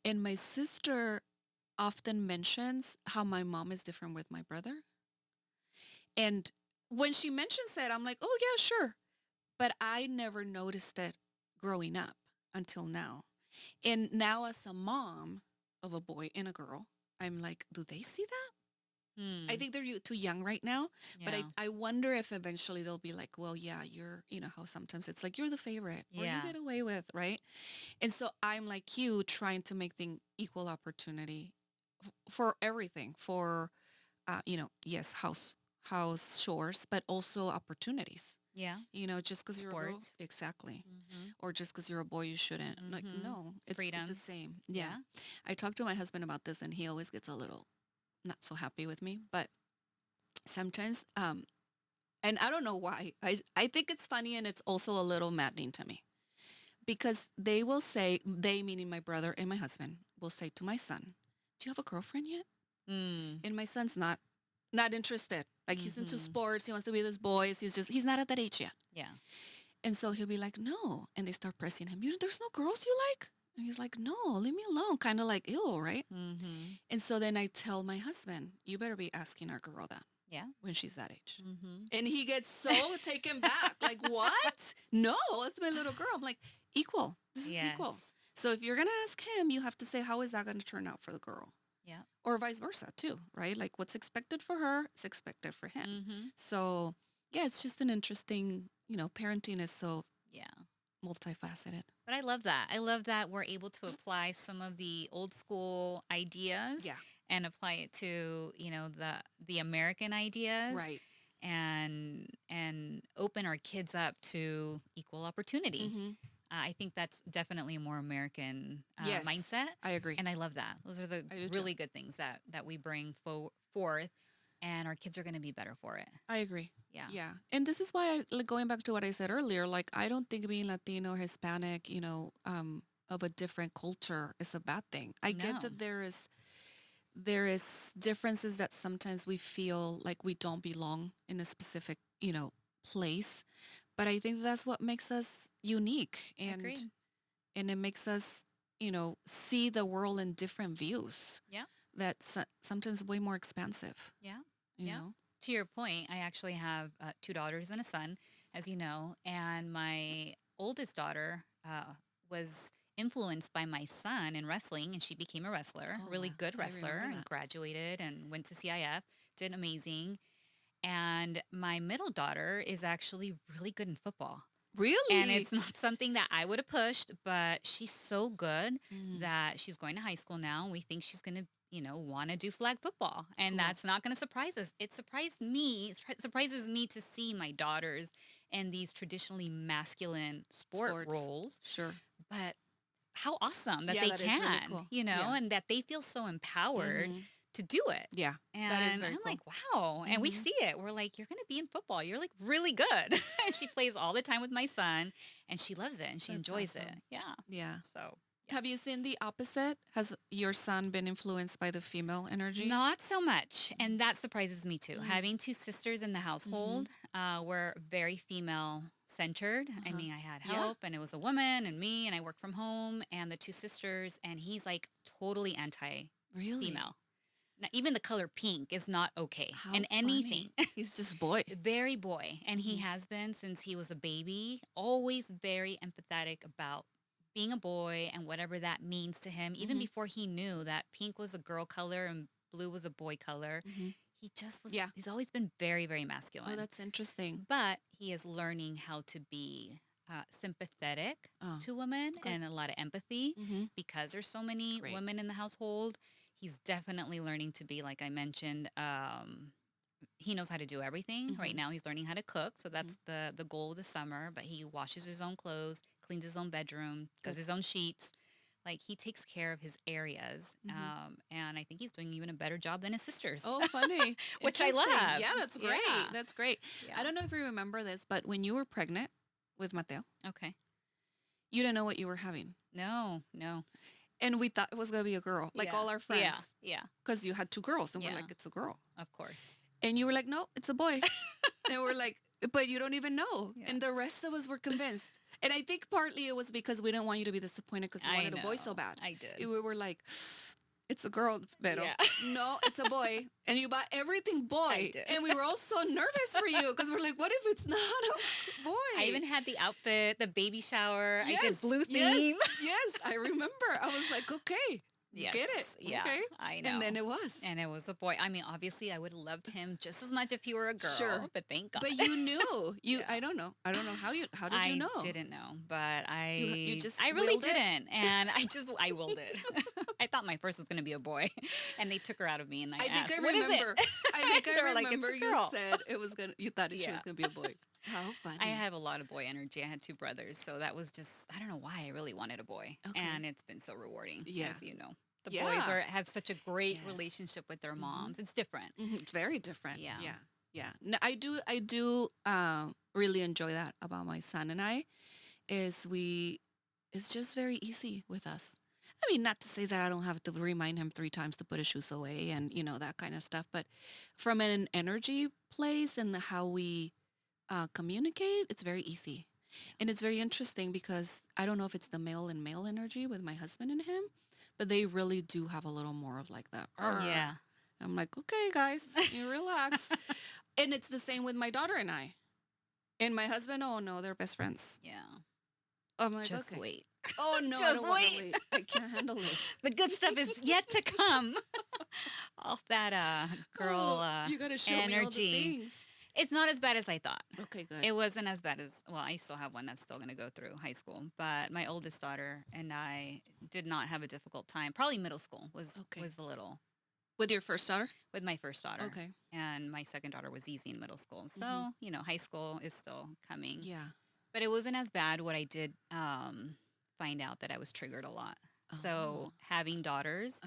Speaker 2: And my sister often mentions how my mom is different with my brother. And when she mentions it, I'm like, oh, yeah, sure. But I never noticed it growing up until now. And now as a mom of a boy and a girl, I'm like, do they see that? I think they're too young right now, but I wonder if eventually they'll be like, well, yeah, you're, how sometimes it's like, you're the favorite or you get away with, right? And so I'm like you, trying to make the equal opportunity for everything, for, yes, house chores, but also opportunities.
Speaker 1: Yeah.
Speaker 2: Just because you're a girl. Exactly. Or just because you're a boy, you shouldn't. Like, no, it's the same. Yeah. I talked to my husband about this, and he always gets a little not so happy with me, but sometimes, and I don't know why, I think it's funny, and it's also a little maddening to me, because they will say, they meaning my brother and my husband, will say to my son, do you have a girlfriend yet?
Speaker 1: Mm.
Speaker 2: And my son's not interested. Like he's into
Speaker 1: Mm-hmm.
Speaker 2: sports. He wants to be with his boys. He's not at that age yet.
Speaker 1: Yeah.
Speaker 2: And so he'll be like, no. And they start pressing him. There's no girls you like? And he's like, no, leave me alone. Kind of like, ew, right?
Speaker 1: Mm-hmm.
Speaker 2: And so then I tell my husband, you better be asking our girl that
Speaker 1: Yeah.
Speaker 2: when she's that age.
Speaker 1: Mm-hmm.
Speaker 2: And he gets so taken back. Like, what? No, that's my little girl. I'm like, equal. This is equal.
Speaker 1: Yes.
Speaker 2: So if you're going to ask him, you have to say, how is that going to turn out for the girl?
Speaker 1: Yeah.
Speaker 2: Or vice versa too, right? Like what's expected for her is expected for him.
Speaker 1: Mm-hmm.
Speaker 2: So yeah, it's just an interesting, parenting is so
Speaker 1: Yeah.
Speaker 2: multifaceted.
Speaker 1: But I love that. I love that we're able to apply some of the old school ideas
Speaker 2: Yeah.
Speaker 1: and apply it to, the American ideas
Speaker 2: Right.
Speaker 1: and open our kids up to equal opportunity.
Speaker 2: Mm-hmm.
Speaker 1: I think that's definitely a more American
Speaker 2: Yes,
Speaker 1: mindset.
Speaker 2: I agree.
Speaker 1: And I love that. Those are the
Speaker 2: I do
Speaker 1: really
Speaker 2: too.
Speaker 1: good things that we bring forth, and our kids are going to be better for it.
Speaker 2: I agree.
Speaker 1: Yeah.
Speaker 2: Yeah. And this is why, like, going back to what I said earlier, like, I don't think being Latino or Hispanic, of a different culture is a bad thing. I get
Speaker 1: No.
Speaker 2: that there is differences that sometimes we feel like we don't belong in a specific, place. But I think that's what makes us unique,
Speaker 1: Agreed.
Speaker 2: and it makes us, see the world in different views.
Speaker 1: Yeah.
Speaker 2: That's sometimes way more expansive.
Speaker 1: Yeah.
Speaker 2: You
Speaker 1: Yeah.
Speaker 2: know?
Speaker 1: To your point, I actually have 2 daughters and a son, as you know, and my oldest daughter was influenced by my son in wrestling, and she became a wrestler,
Speaker 2: Oh,
Speaker 1: really
Speaker 2: wow.
Speaker 1: good
Speaker 2: I
Speaker 1: wrestler,
Speaker 2: remember
Speaker 1: and
Speaker 2: that.
Speaker 1: graduated and went to CIF, did amazing. And my middle daughter is actually really good in football. And
Speaker 2: Really?
Speaker 1: it's not something that I would have pushed, but she's so good
Speaker 2: Mm,
Speaker 1: that she's going to high school now. And we think she's going to, want to do flag football. And
Speaker 2: cool.
Speaker 1: that's not going to surprise us. It surprised me. It surprises me to see my daughters in these traditionally masculine sport
Speaker 2: Sports.
Speaker 1: roles.
Speaker 2: Sure.
Speaker 1: But how awesome that
Speaker 2: Yeah,
Speaker 1: they
Speaker 2: that
Speaker 1: can,
Speaker 2: is really cool. Yeah.
Speaker 1: and that they feel so empowered
Speaker 2: Mhm.
Speaker 1: to do it.
Speaker 2: Yeah.
Speaker 1: And
Speaker 2: That is very
Speaker 1: I'm
Speaker 2: cool.
Speaker 1: like, wow. And we
Speaker 2: Mhm.
Speaker 1: see it. We're like, you're going to be in football. You're like really good. And she plays all the time with my son, and she loves it and she
Speaker 2: That's
Speaker 1: enjoys it.
Speaker 2: awesome.
Speaker 1: Yeah.
Speaker 2: Yeah.
Speaker 1: So,
Speaker 2: Have you seen the opposite? Has your son been influenced by the female energy?
Speaker 1: not so much. And that surprises me too.
Speaker 2: Mm.
Speaker 1: Having 2 sisters in the household, we're very female centered. I
Speaker 2: Uh-huh.
Speaker 1: mean, I had
Speaker 2: Yeah.
Speaker 1: help, and it was a woman and me, and I worked from home, and the 2 sisters, and he's like totally anti
Speaker 2: Really?
Speaker 1: female. Now, even the color pink is not okay
Speaker 2: How
Speaker 1: in anything.
Speaker 2: funny. He's just boy.
Speaker 1: Very boy. And he
Speaker 2: Mhm.
Speaker 1: has been since he was a baby, always very empathetic about being a boy and whatever that means to him. Even
Speaker 2: Mhm.
Speaker 1: before he knew that pink was a girl color and blue was a boy color,
Speaker 2: Mhm.
Speaker 1: he just was,
Speaker 2: Yeah.
Speaker 1: he's always been very, very
Speaker 2: Oh,
Speaker 1: masculine.
Speaker 2: that's interesting.
Speaker 1: But he is learning how to be sympathetic
Speaker 2: Oh,
Speaker 1: to women
Speaker 2: good.
Speaker 1: and a lot of empathy
Speaker 2: Mhm.
Speaker 1: because there's so many
Speaker 2: Great.
Speaker 1: women in the household. He's definitely learning to be, like I mentioned, he knows how to do everything. Right
Speaker 2: Mhm.
Speaker 1: now he's learning how to cook. So that's the goal of the summer. But he washes his own clothes, cleans his own bedroom, does
Speaker 2: Good.
Speaker 1: his own sheets. Like he takes care of his areas.
Speaker 2: Mhm.
Speaker 1: And I think he's doing even a better job than his sisters.
Speaker 2: Oh, funny.
Speaker 1: Which I
Speaker 2: Interesting.
Speaker 1: love.
Speaker 2: Yeah, that's great.
Speaker 1: Yeah.
Speaker 2: That's great.
Speaker 1: Yeah.
Speaker 2: I don't know if you remember this, but when you were pregnant with Mateo,
Speaker 1: Okay.
Speaker 2: you didn't know what you were having.
Speaker 1: No.
Speaker 2: And we thought it was going to be a girl, like
Speaker 1: Yeah.
Speaker 2: all our friends,
Speaker 1: Yeah.
Speaker 2: because you had 2 girls. And we're
Speaker 1: Yeah.
Speaker 2: like, it's a girl.
Speaker 1: Of course.
Speaker 2: And you were like, no, it's a boy. And we're like, but you don't even know.
Speaker 1: Yeah.
Speaker 2: And the rest of us were convinced. And I think partly it was because we didn't want you to be disappointed because you
Speaker 1: I
Speaker 2: wanted a boy
Speaker 1: know.
Speaker 2: so bad.
Speaker 1: I did.
Speaker 2: We were like, it's a girl, Vero.
Speaker 1: Yeah.
Speaker 2: No, it's a boy. And you bought everything boy.
Speaker 1: I did.
Speaker 2: And we were all so nervous for you because we're like, what if it's not a boy?
Speaker 1: I even had the outfit, the baby shower. I did
Speaker 2: Yes,
Speaker 1: blue
Speaker 2: yes,
Speaker 1: theme.
Speaker 2: Yes, I remember. I was like, okay,
Speaker 1: Yes.
Speaker 2: get it.
Speaker 1: Yeah.
Speaker 2: Okay.
Speaker 1: I know.
Speaker 2: And then it was.
Speaker 1: And it was a boy. I mean, obviously, I would have loved him just as much if he were a girl.
Speaker 2: Sure.
Speaker 1: But thank God.
Speaker 2: But you knew.
Speaker 1: Yeah.
Speaker 2: I don't know. How did you know?
Speaker 1: I didn't know, but
Speaker 2: You just
Speaker 1: I really
Speaker 2: willed it?
Speaker 1: didn't. And I willed it. I thought my first was going to be a boy. And they took her out of me, and I asked,
Speaker 2: think I
Speaker 1: "What is it?"
Speaker 2: remember. I think
Speaker 1: They
Speaker 2: I
Speaker 1: were like, "It's a
Speaker 2: remember you
Speaker 1: girl."
Speaker 2: said it was gonna. You thought she
Speaker 1: Yeah.
Speaker 2: was gonna be a boy. How funny.
Speaker 1: I have a lot of boy energy. I had 2 brothers. So that was just, I don't know why I really wanted a boy.
Speaker 2: Okay.
Speaker 1: And it's been so rewarding,
Speaker 2: Yeah.
Speaker 1: as you know. The
Speaker 2: Yeah.
Speaker 1: boys have such a great
Speaker 2: Yes.
Speaker 1: relationship with their
Speaker 2: Mhm.
Speaker 1: moms. It's different.
Speaker 2: Mhm, it's very different.
Speaker 1: Yeah.
Speaker 2: Yeah. No, I do really enjoy that about my son and I. It's just very easy with us. I mean, not to say that I don't have to remind him 3 times to put his shoes away and, that kind of stuff. But from an energy place and how we communicate, it's very easy. And it's very interesting because I don't know if it's the male and male energy with my husband and him, but they really do have a little more of like that.
Speaker 1: Yeah.
Speaker 2: I'm like, okay, guys, you relax. And it's the same with my daughter and I. And my husband, oh no, they're best friends.
Speaker 1: Yeah.
Speaker 2: I'm like,
Speaker 1: Just
Speaker 2: okay.
Speaker 1: wait.
Speaker 2: Oh no, I
Speaker 1: Just
Speaker 2: don't want to
Speaker 1: wait.
Speaker 2: wait. I can't handle it.
Speaker 1: The good stuff is yet to come. All that girl
Speaker 2: you gotta show me all the
Speaker 1: energy.
Speaker 2: things.
Speaker 1: It's not as bad as I thought.
Speaker 2: Okay, good.
Speaker 1: It wasn't as bad as, well, I still have one that's still going to go through high school. But my oldest daughter and I did not have a difficult time. Probably middle school was a little.
Speaker 2: With your first daughter?
Speaker 1: With my first daughter.
Speaker 2: Okay.
Speaker 1: And my second daughter was easy in middle school. So, high school is still coming.
Speaker 2: Yeah.
Speaker 1: But it wasn't as bad. What I did find out that I was triggered a lot.
Speaker 2: Oh.
Speaker 1: So having daughters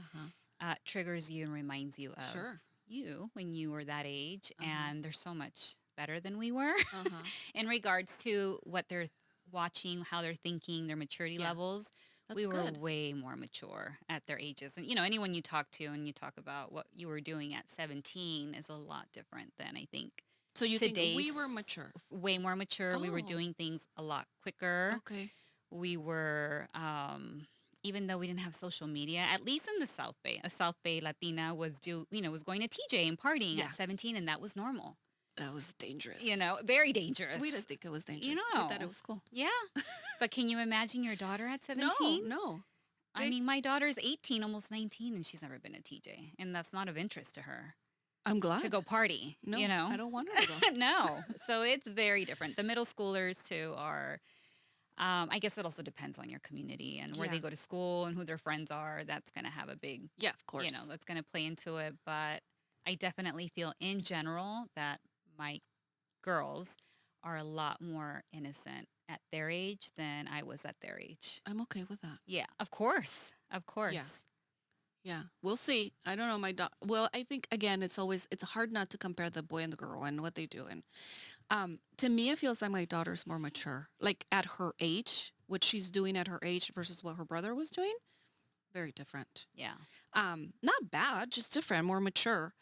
Speaker 1: triggers you and reminds you of you when you were that age. And they're so much better than we were in regards to what they're watching, how they're thinking, their maturity levels.
Speaker 2: That's
Speaker 1: we were
Speaker 2: good.
Speaker 1: way more mature at their ages. And, anyone you talk to and you talk about what you were doing at 17 is a lot different than I think.
Speaker 2: So you think we were mature?
Speaker 1: Way more mature. We were doing things a lot quicker.
Speaker 2: Okay.
Speaker 1: We were, even though we didn't have social media, at least in the South Bay, a South Bay Latina was was going to TJ and partying at 17, and that was normal.
Speaker 2: That was dangerous.
Speaker 1: Very dangerous.
Speaker 2: We didn't think it was dangerous. We thought it was cool.
Speaker 1: Yeah. But can you imagine your daughter at 17?
Speaker 2: No.
Speaker 1: I mean, my daughter's 18, almost 19, and she's never been to TJ, and that's not of interest to her.
Speaker 2: I'm glad.
Speaker 1: To go party,
Speaker 2: No, I don't want her to go.
Speaker 1: No. So it's very different. The middle schoolers, too, are, I guess it also depends on your community and where they go to school and who their friends are. That's going to have a big,
Speaker 2: of course.
Speaker 1: That's going to play into it. But I definitely feel in general that my girls are a lot more innocent at their age than I was at their age.
Speaker 2: I'm okay with that.
Speaker 1: Yeah, of course. Of course.
Speaker 2: Yeah, we'll see. I don't know. Well, I think, again, it's hard not to compare the boy and the girl and what they do. And to me, it feels like my daughter's more mature. Like at her age, what she's doing at her age versus what her brother was doing, very different.
Speaker 1: Yeah.
Speaker 2: Not bad, just different, more mature.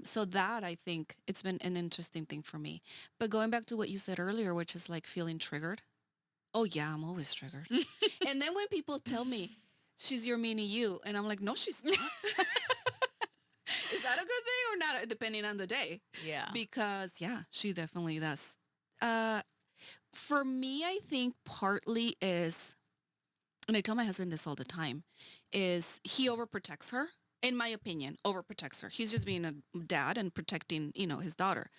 Speaker 2: So that, I think, it's been an interesting thing for me. But going back to what you said earlier, which is like feeling triggered. Oh, yeah, I'm always triggered. And then when people tell me, she's your mini you, and I'm like, no, she's not. Is that a good thing or not, depending on the day?
Speaker 1: Yeah.
Speaker 2: Because, she definitely does. For me, I think partly is, and I tell my husband this all the time, is he overprotects her. In my opinion, overprotects her. He's just being a dad and protecting, his daughter.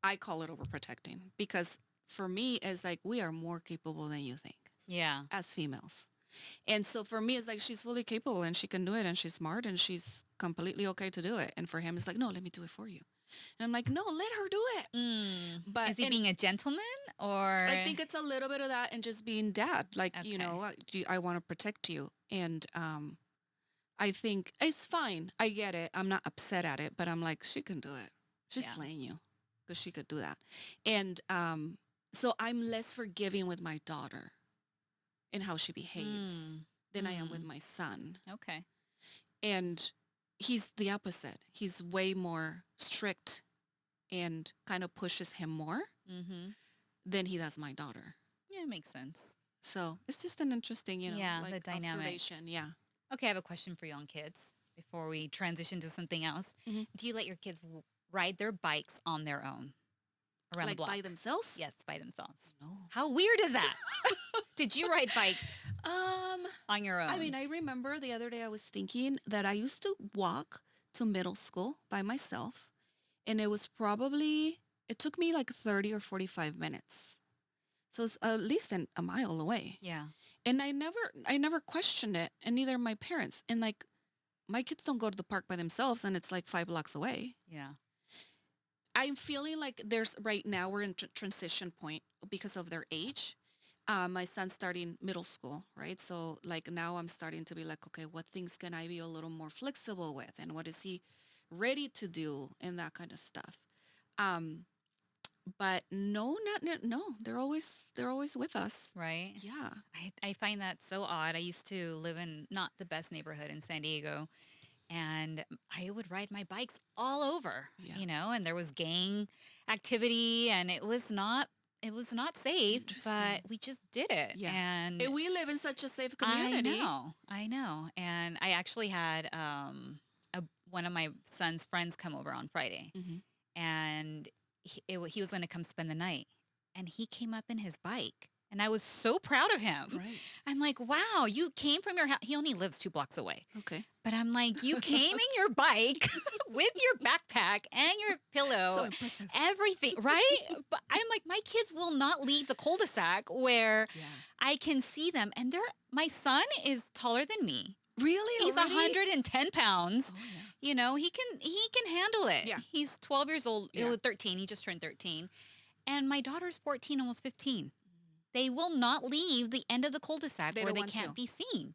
Speaker 2: I call it overprotecting because for me, it's like we are more capable than you think.
Speaker 1: Yeah.
Speaker 2: As females. And so for me, it's like she's fully capable and she can do it and she's smart and she's completely okay to do it. And for him, it's like, no, let me do it for you. And I'm like, no, let her do it.
Speaker 1: But is he being a gentleman or?
Speaker 2: I think it's a little bit of that and just being dad. Like, I want to protect you. And I think it's fine. I get it. I'm not upset at it, but I'm like, she can do it. She's playing you because she could do that. And so I'm less forgiving with my daughter and how she behaves than I am with my son.
Speaker 1: Okay.
Speaker 2: And he's the opposite. He's way more strict and kind of pushes him more than he does my daughter.
Speaker 1: Yeah, it makes sense.
Speaker 2: So it's just an interesting, like
Speaker 1: the dynamic.
Speaker 2: observation. Yeah.
Speaker 1: Okay, I have a question for you on kids before we transition to something else. Do you let your kids ride their bikes on their own around the block?
Speaker 2: By themselves?
Speaker 1: Yes, by themselves.
Speaker 2: No.
Speaker 1: How weird is that? Did you ride bikes on your own?
Speaker 2: I mean, I remember the other day I was thinking that I used to walk to middle school by myself, and it took me like 30 or 45 minutes. So it's at least a mile away.
Speaker 1: Yeah.
Speaker 2: And I never questioned it, and neither my parents. And like, my kids don't go to the park by themselves, and it's like 5 blocks away.
Speaker 1: Yeah.
Speaker 2: I'm feeling like right now we're in transition point because of their age. My son's starting middle school, right? So like now I'm starting to be like, okay, what things can I be a little more flexible with, and what is he ready to do, and that kind of stuff. But no, no. They're always with us.
Speaker 1: right?
Speaker 2: Yeah.
Speaker 1: I find that so odd. I used to live in not the best neighborhood in San Diego, and I would ride my bikes all over,
Speaker 2: Yeah.
Speaker 1: and there was gang activity, and it was not safe, but
Speaker 2: Interesting.
Speaker 1: we just did it.
Speaker 2: Yeah.
Speaker 1: And
Speaker 2: And we live in such a safe
Speaker 1: I
Speaker 2: community.
Speaker 1: know, I know. And I actually had one of my son's friends come over on Friday,
Speaker 2: Mm-hmm.
Speaker 1: and he was going to come spend the night, and he came up in his bike. And I was so proud of him.
Speaker 2: Right.
Speaker 1: I'm like, wow, you came from your house. He only lives 2 blocks away.
Speaker 2: Okay.
Speaker 1: But I'm like, you came in your bike with your backpack and your
Speaker 2: So
Speaker 1: pillow,
Speaker 2: impressive.
Speaker 1: everything, right? But I'm like, my kids will not leave the cul-de-sac where
Speaker 2: Yeah.
Speaker 1: I can see them. And my son is taller than me.
Speaker 2: Really?
Speaker 1: He's
Speaker 2: Already?
Speaker 1: 110 pounds.
Speaker 2: Oh yeah.
Speaker 1: He can handle it.
Speaker 2: Yeah.
Speaker 1: He's 12 years old.
Speaker 2: Yeah.
Speaker 1: 13. He just turned 13. And my daughter's 14, almost 15. They will not leave the end of the cul-de-sac
Speaker 2: They
Speaker 1: where
Speaker 2: don't
Speaker 1: they
Speaker 2: want
Speaker 1: can't
Speaker 2: to.
Speaker 1: be seen.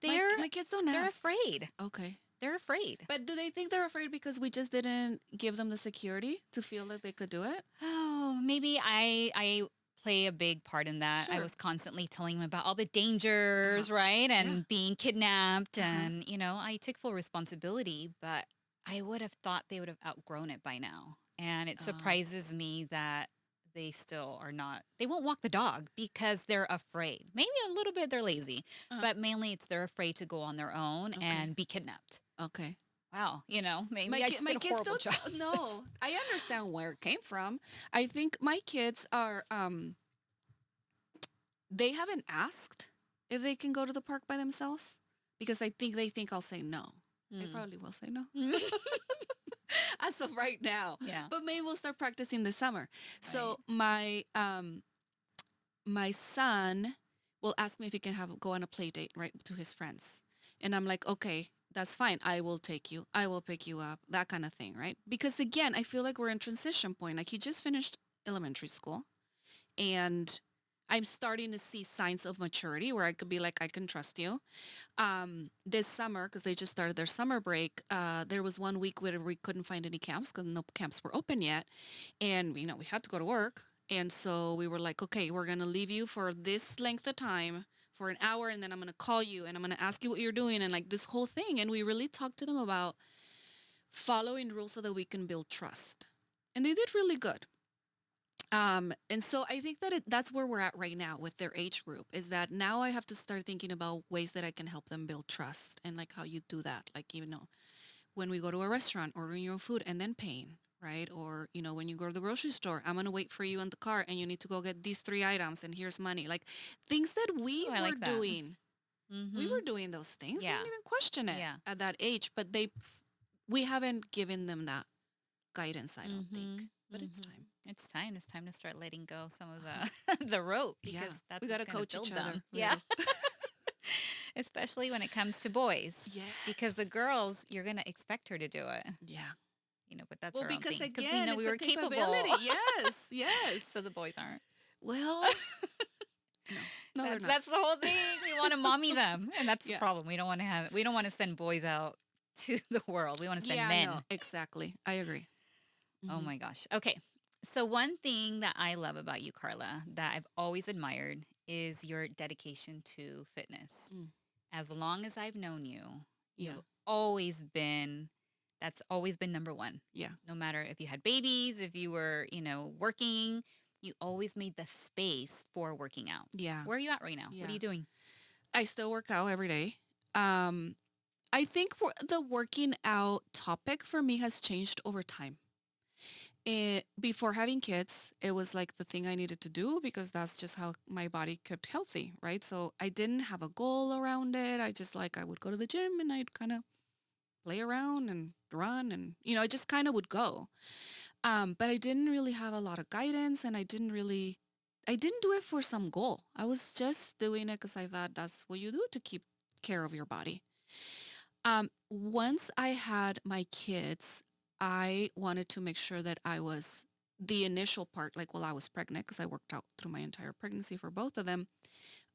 Speaker 2: My kids don't
Speaker 1: They're
Speaker 2: ask.
Speaker 1: afraid.
Speaker 2: Okay.
Speaker 1: They're afraid.
Speaker 2: But do they think they're afraid because we just didn't give them the security to feel like they could do it?
Speaker 1: Oh, maybe I play a big part in that. I
Speaker 2: Sure.
Speaker 1: was constantly telling them about all the dangers, right? And
Speaker 2: Yeah.
Speaker 1: being kidnapped.
Speaker 2: Uh-huh.
Speaker 1: And, I took full responsibility, but I would have thought they would have outgrown it by now. And it
Speaker 2: Oh.
Speaker 1: surprises me that they still are not. They won't walk the dog because they're afraid. Maybe a little bit they're lazy,
Speaker 2: Uh-huh.
Speaker 1: but mainly it's they're afraid to go on their own
Speaker 2: Okay.
Speaker 1: and be kidnapped.
Speaker 2: Okay.
Speaker 1: Wow, maybe
Speaker 2: My,
Speaker 1: I just
Speaker 2: my
Speaker 1: did a
Speaker 2: kids
Speaker 1: horrible
Speaker 2: don't
Speaker 1: job.
Speaker 2: know. I understand where it came from. I think my kids are they haven't asked if they can go to the park by themselves because I think they think I'll say no. I
Speaker 1: Mm.
Speaker 2: probably will say no. As of right now.
Speaker 1: Yeah.
Speaker 2: But maybe we'll start practicing this summer. So my son will ask me if he can go on a play date, right, to his friends. And I'm like, okay, that's fine. I will take you. I will pick you up. That kind of thing, right? Because again, I feel like we're in transition point. Like he just finished elementary school and I'm starting to see signs of maturity where I could be like, I can trust you. This summer, because they just started their summer break, there was 1 week where we couldn't find any camps because no camps were open yet. And, we had to go to work. And so we were like, okay, we're going to leave you for this length of time for an hour. And then I'm going to call you and I'm going to ask you what you're doing and like this whole thing. And we really talked to them about following rules so that we can build trust. And they did really good. And so I think that that's where we're at right now with their age group is that now I have to start thinking about ways that I can help them build trust and like how you do that. Like, when we go to a restaurant, ordering your own food and then paying, right? Or, when you go to the grocery store, I'm going to wait for you in the car and you need to go get these 3 items and here's money. Like things that we
Speaker 1: Oh, I
Speaker 2: were
Speaker 1: like that.
Speaker 2: doing.
Speaker 1: Mm-hmm.
Speaker 2: We were doing those things.
Speaker 1: Yeah.
Speaker 2: We didn't even question it
Speaker 1: Yeah.
Speaker 2: at that age, but we haven't given them that guidance, I don't think. But it's time.
Speaker 1: It's time. It's time to start letting go some of the the rope because that's
Speaker 2: we
Speaker 1: got
Speaker 2: gotta
Speaker 1: to
Speaker 2: coach
Speaker 1: build
Speaker 2: each
Speaker 1: them.
Speaker 2: other.
Speaker 1: Yeah. Especially when it comes to boys.
Speaker 2: Yes.
Speaker 1: Because the girls, you're gonna expect her to do it.
Speaker 2: Yeah.
Speaker 1: But that's
Speaker 2: Well,
Speaker 1: her own
Speaker 2: because
Speaker 1: thing.
Speaker 2: again,
Speaker 1: we
Speaker 2: it's
Speaker 1: were
Speaker 2: a
Speaker 1: capable.
Speaker 2: capability. Yes. Yes.
Speaker 1: So the boys aren't.
Speaker 2: Well. No, they're not.
Speaker 1: That's the whole thing. We want to mommy them, and that's
Speaker 2: Yeah.
Speaker 1: the problem. We don't want to send boys out to the world. We want to send men.
Speaker 2: No, exactly. I agree.
Speaker 1: Oh
Speaker 2: Mhm.
Speaker 1: my gosh. Okay. So one thing that I love about you, Karla, that I've always admired is your dedication to fitness.
Speaker 2: Mm.
Speaker 1: As long as I've known you,
Speaker 2: Yeah.
Speaker 1: you've always been that's always been number one.
Speaker 2: Yeah.
Speaker 1: No matter if you had babies, if you were, working, you always made the space for working out.
Speaker 2: Yeah.
Speaker 1: Where are you at right now? What
Speaker 2: Yeah.
Speaker 1: are you doing?
Speaker 2: I still work out every day. I think the working out topic for me has changed over time. Before having kids, it was like the thing I needed to do because that's just how my body kept healthy, right? So I didn't have a goal around it. I would go to the gym and I'd kind of play around and run and, I just kind of would go. But I didn't really have a lot of guidance and I didn't do it for some goal. I was just doing it because I thought that's what you do to keep care of your body. Once I had my kids, I wanted to make sure that I was the initial part, like while I was pregnant, because I worked out through my entire pregnancy for both of them.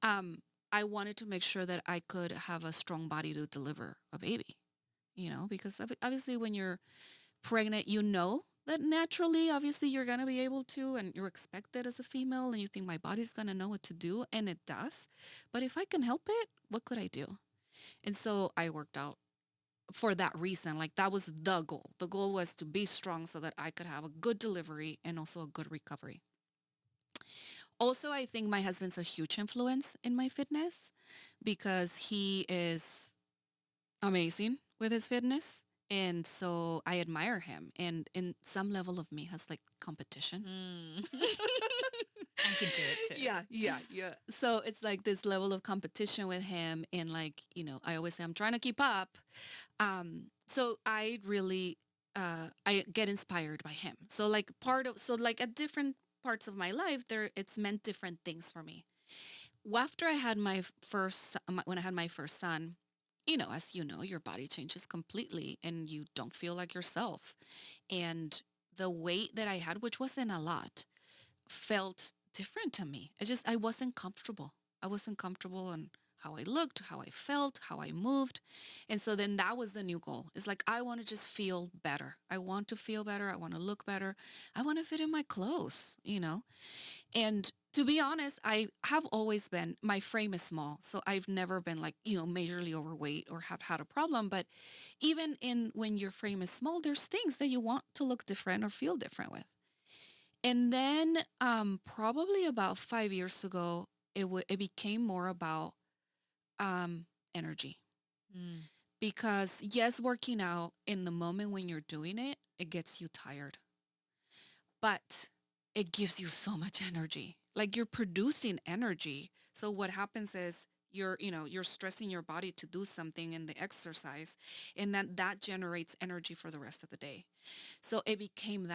Speaker 2: I wanted to make sure that I could have a strong body to deliver a baby, because obviously when you're pregnant, that naturally, obviously, you're going to be able to, and you're expected as a female, and you think my body's going to know what to do, and it does. But if I can help it, what could I do? And so I worked out for that reason. Like that was the goal. The goal was to be strong so that I could have a good delivery and also a good recovery. Also, I think my husband's a huge influence in my fitness because he is amazing with his fitness. And so I admire him. And in some level of me has like competition.
Speaker 1: Mm. I can do it too.
Speaker 2: Yeah. So it's like this level of competition with him. And like, I always say I'm trying to keep up. So I really, I get inspired by him. So like at different parts of my life, it's meant different things for me. After I had when I had my first son, as you know, your body changes completely and you don't feel like yourself. And the weight that I had, which wasn't a lot, felt different to me. I wasn't comfortable. I wasn't comfortable in how I looked, how I felt, how I moved. And so then that was the new goal. It's like, I want to just feel better. I want to feel better. I want to look better. I want to fit in my clothes. And to be honest, I have always been, my frame is small. So I've never been like, majorly overweight or have had a problem. But even when your frame is small, there's things that you want to look different or feel different with. And then probably about 5 years ago, it became more about energy.
Speaker 1: Mm.
Speaker 2: Because yes, working out in the moment when you're doing it, it gets you tired. But it gives you so much energy. Like you're producing energy. So what happens is you're stressing your body to do something in the exercise, and that generates energy for the rest of the day. So it became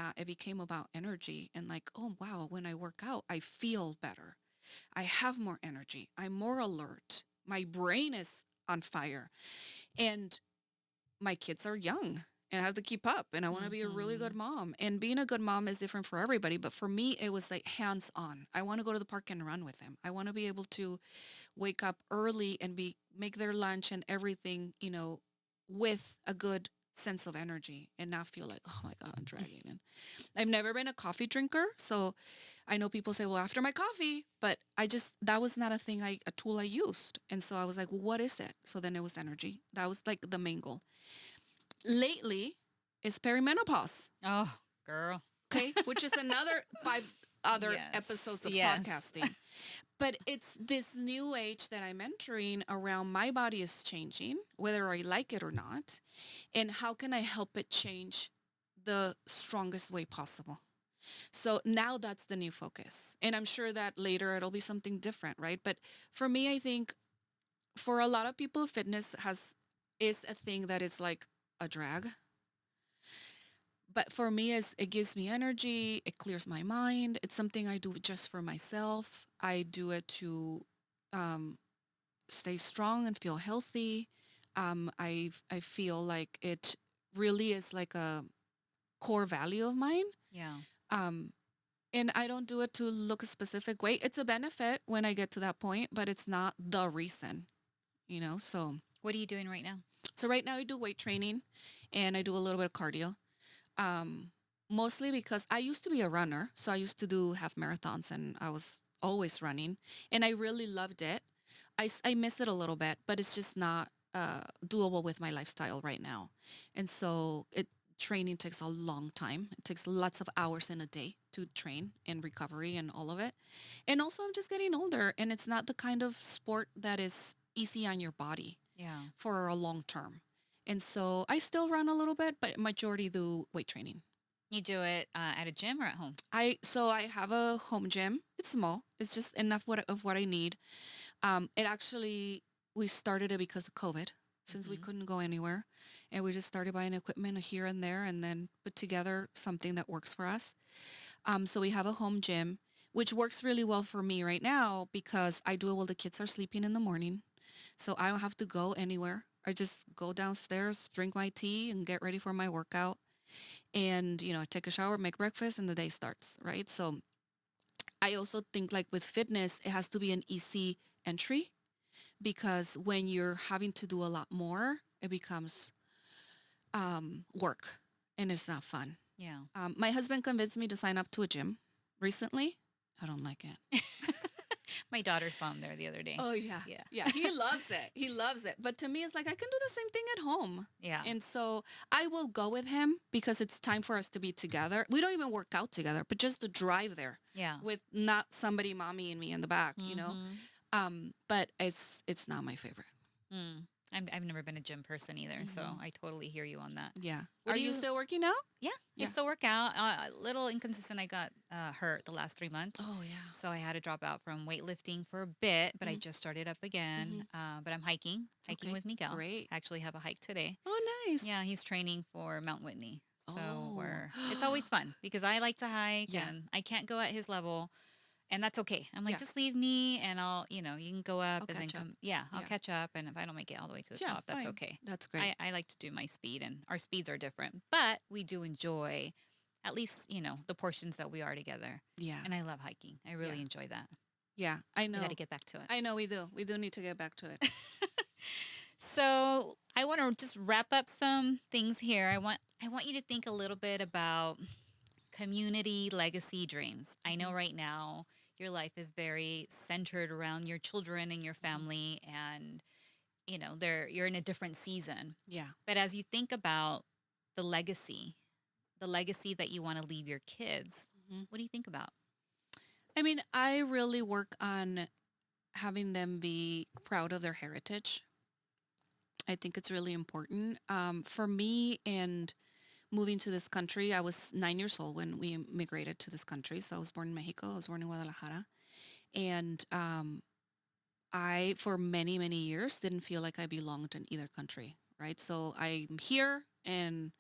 Speaker 2: about energy and like, oh wow, when I work out, I feel better. I have more energy. I'm more alert. My brain is on fire. And my kids are young and I have to keep up and I want to be a really
Speaker 1: Mm-hmm.
Speaker 2: good mom. And being a good mom is different for everybody. But for me, it was like hands on. I want to go to the park and run with them. I want to be able to wake up early and make their lunch and everything, with a good sense of energy and not feel like, oh my God, I'm dragging. And I've never been a coffee drinker. So I know people say, well, after my coffee, but that was not a tool I used. And so I was like, well, what is it? So then it was energy. That was like the main goal. Lately is perimenopause.
Speaker 1: Oh, girl.
Speaker 2: Okay. Which is another 5 other
Speaker 1: Yes.
Speaker 2: episodes of
Speaker 1: Yes.
Speaker 2: podcasting. But it's this new age that I'm entering around my body is changing, whether I like it or not. And how can I help it change the strongest way possible? So now that's the new focus. And I'm sure that later it'll be something different, right? But for me, I think for a lot of people, fitness is a thing that is like a drag. But for me, it gives me energy. It clears my mind. It's something I do just for myself. I do it to um, stay strong and feel healthy. I feel like it really is like a core value of mine.
Speaker 1: Yeah.
Speaker 2: Um, and I don't do it to look a specific way. It's a benefit when I get to that point, but it's not the reason.
Speaker 1: What are you doing right now?
Speaker 2: So right now I do weight training and I do a little bit of cardio. Um, Mostly because I used to be a runner. So I used to do half marathons and I was always running and I really loved it. I miss it a little bit, but it's just not doable with my lifestyle right now. And so training takes a long time. It takes lots of hours in a day to train and recovery and all of it. And also I'm just getting older and it's not the kind of sport that is easy on your body
Speaker 1: Yeah.
Speaker 2: for a long term. And so I still run a little bit, but majority do weight training.
Speaker 1: You do it at a gym or at home?
Speaker 2: I have a home gym. It's small. It's just enough of what I need. It actually we started it because of COVID, since we
Speaker 1: Mm-hmm.
Speaker 2: couldn't go anywhere, and we just started buying equipment here and there, and then put together something that works for us. So we have a home gym, which works really well for me right now because I do it while the kids are sleeping in the morning, so I don't have to go anywhere. I just go downstairs, drink my tea, and get ready for my workout, and take a shower, make breakfast, and the day starts. Right. So I also think like with fitness, it has to be an easy entry because when you're having to do a lot more, it becomes work and it's not fun.
Speaker 1: Yeah.
Speaker 2: My husband convinced me to sign up to a gym recently. I don't like it.
Speaker 1: My daughter saw him there the other day.
Speaker 2: Oh yeah.
Speaker 1: Yeah.
Speaker 2: Yeah. He loves it. He loves it. But to me, it's like I can do the same thing at home.
Speaker 1: Yeah.
Speaker 2: And so I will go with him because it's time for us to be together. We don't even work out together, but just the drive there
Speaker 1: Yeah.
Speaker 2: with not somebody mommy and me in the back, you know.
Speaker 1: Mm-hmm.
Speaker 2: But it's not my favorite.
Speaker 1: Mm. I've never been a gym person either, so I totally hear you on that.
Speaker 2: Yeah.
Speaker 1: What
Speaker 2: Are
Speaker 1: do
Speaker 2: you
Speaker 1: you?
Speaker 2: still working out?
Speaker 1: Yeah, I
Speaker 2: Yeah.
Speaker 1: still work out. A little inconsistent. I got hurt the last 3 months,
Speaker 2: Oh yeah.
Speaker 1: so I had to drop out from weightlifting for a bit. But I
Speaker 2: Mhm.
Speaker 1: just started up again.
Speaker 2: Mhm.
Speaker 1: But I'm hiking
Speaker 2: Okay.
Speaker 1: with Miguel.
Speaker 2: Great.
Speaker 1: I actually have a hike today.
Speaker 2: Oh nice.
Speaker 1: Yeah, he's training for Mount Whitney, so
Speaker 2: Oh.
Speaker 1: it's always fun because I like to hike
Speaker 2: Yeah.
Speaker 1: and I can't go at his level. And that's okay. I'm like,
Speaker 2: Yeah.
Speaker 1: just leave me and you can go up
Speaker 2: I'll
Speaker 1: and then
Speaker 2: catch up.
Speaker 1: come. Yeah, I'll
Speaker 2: Yeah.
Speaker 1: catch up. And if I don't make it all the way to the
Speaker 2: Yeah,
Speaker 1: top, that's
Speaker 2: fine.
Speaker 1: okay.
Speaker 2: That's great.
Speaker 1: I like to do my speed and our speeds are different, but we do enjoy at least, the portions that we are together.
Speaker 2: Yeah.
Speaker 1: And I love hiking. I really
Speaker 2: Yeah.
Speaker 1: enjoy that.
Speaker 2: Yeah. I
Speaker 1: We got
Speaker 2: know.
Speaker 1: to get back to it.
Speaker 2: I know we do. We do need to get back to it.
Speaker 1: So I want to just wrap up some things here. I want you to think a little bit about community legacy dreams. I know right now your life is very centered around your children and your family and you're in a different season.
Speaker 2: Yeah.
Speaker 1: But as you think about the legacy, that you want to leave your kids,
Speaker 2: Mhm.
Speaker 1: what do you think about?
Speaker 2: I mean, I really work on having them be proud of their heritage. I think it's really important. For me, and moving to this country, I was 9 years old when we immigrated to this country. So I was born in Mexico. I was born in Guadalajara. And I, for many, many years, didn't feel like I belonged in either country, right? So I'm here and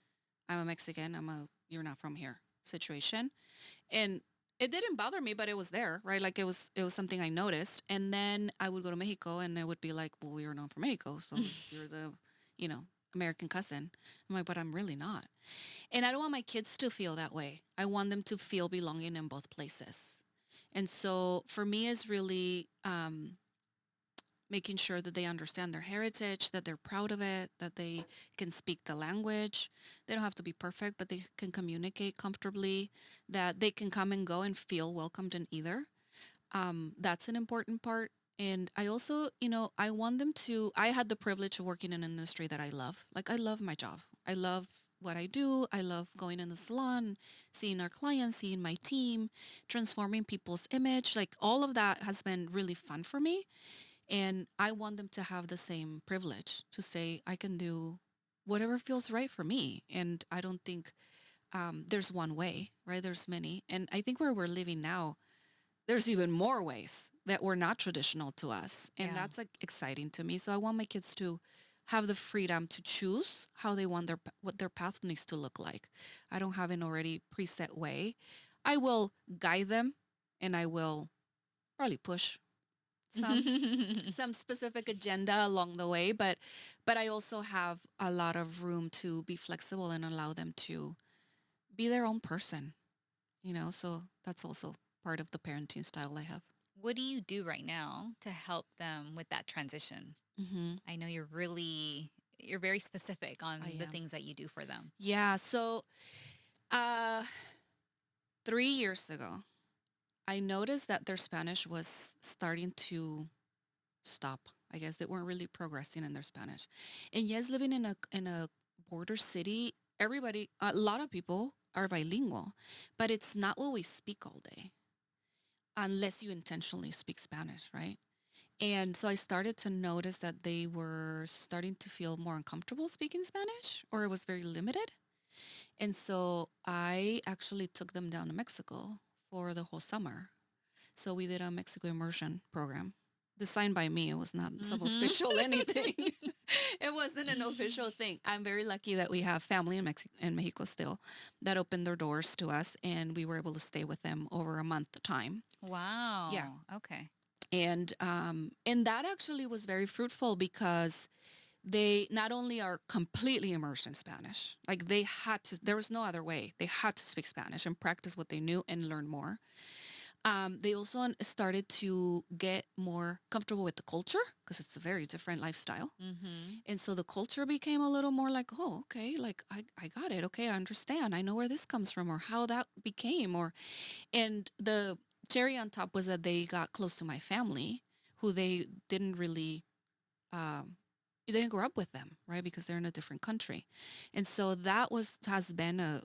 Speaker 2: I'm a Mexican. you're not from here situation. And it didn't bother me, but it was there, right? Like it was something I noticed. And then I would go to Mexico and it would be like, well, you're not from Mexico. So you're the, you know, American cousin. I'm like, but I'm really not. And I don't want my kids to feel that way. I want them to feel belonging in both places. And so for me, it's really making sure that they understand their heritage, that they're proud of it, that they can speak the language. They don't have to be perfect, but they can communicate comfortably, that they can come and go and feel welcomed in either. That's an important part. And I also, I want them to, I had the privilege of working in an industry that I love. Like, I love my job. I love what I do. I love going in the salon, seeing our clients, seeing my team, transforming people's image. Like, all of that has been really fun for me. And I want them to have the same privilege to say, I can do whatever feels right for me. And I don't think there's one way, right? There's many. And I think where we're living now, there's even more ways that were not traditional to us. And
Speaker 1: Yeah.
Speaker 2: that's like exciting to me. So I want my kids to have the freedom to choose how they want what their path needs to look like. I don't have an already preset way. I will guide them and I will probably push some some specific agenda along the way, but I also have a lot of room to be flexible and allow them to be their own person, so that's also part of the parenting style I have.
Speaker 1: What do you do right now to help them with that transition?
Speaker 2: Mm-hmm.
Speaker 1: I know you're very specific on
Speaker 2: I
Speaker 1: the
Speaker 2: am.
Speaker 1: things that you do for them.
Speaker 2: Yeah, so 3 years ago I noticed that their Spanish was starting to stop. I guess they weren't really progressing in their Spanish. And yes, living in a border city, a lot of people are bilingual, but it's not what we speak all day unless you intentionally speak Spanish, right? And so I started to notice that they were starting to feel more uncomfortable speaking Spanish, or it was very limited. And so I actually took them down to Mexico for the whole summer. So we did a Mexico immersion program designed by me. It was not some official anything. It wasn't an official thing. I'm very lucky that we have family in Mexico still that opened their doors to us, and we were able to stay with them over a month time.
Speaker 1: Wow.
Speaker 2: Yeah.
Speaker 1: Okay.
Speaker 2: And that actually was very fruitful because they not only are completely immersed in Spanish, like there was no other way. They had to speak Spanish and practice what they knew and learn more. They also started to get more comfortable with the culture because it's a very different lifestyle.
Speaker 1: Mm-hmm.
Speaker 2: And so the culture became a little more like, oh, okay, like I got it. Okay, I understand. I know where this comes from or how that became. And the cherry on top was that they got close to my family, who they didn't really, um, they didn't grow up with them, right? Because they're in a different country. And so that has been an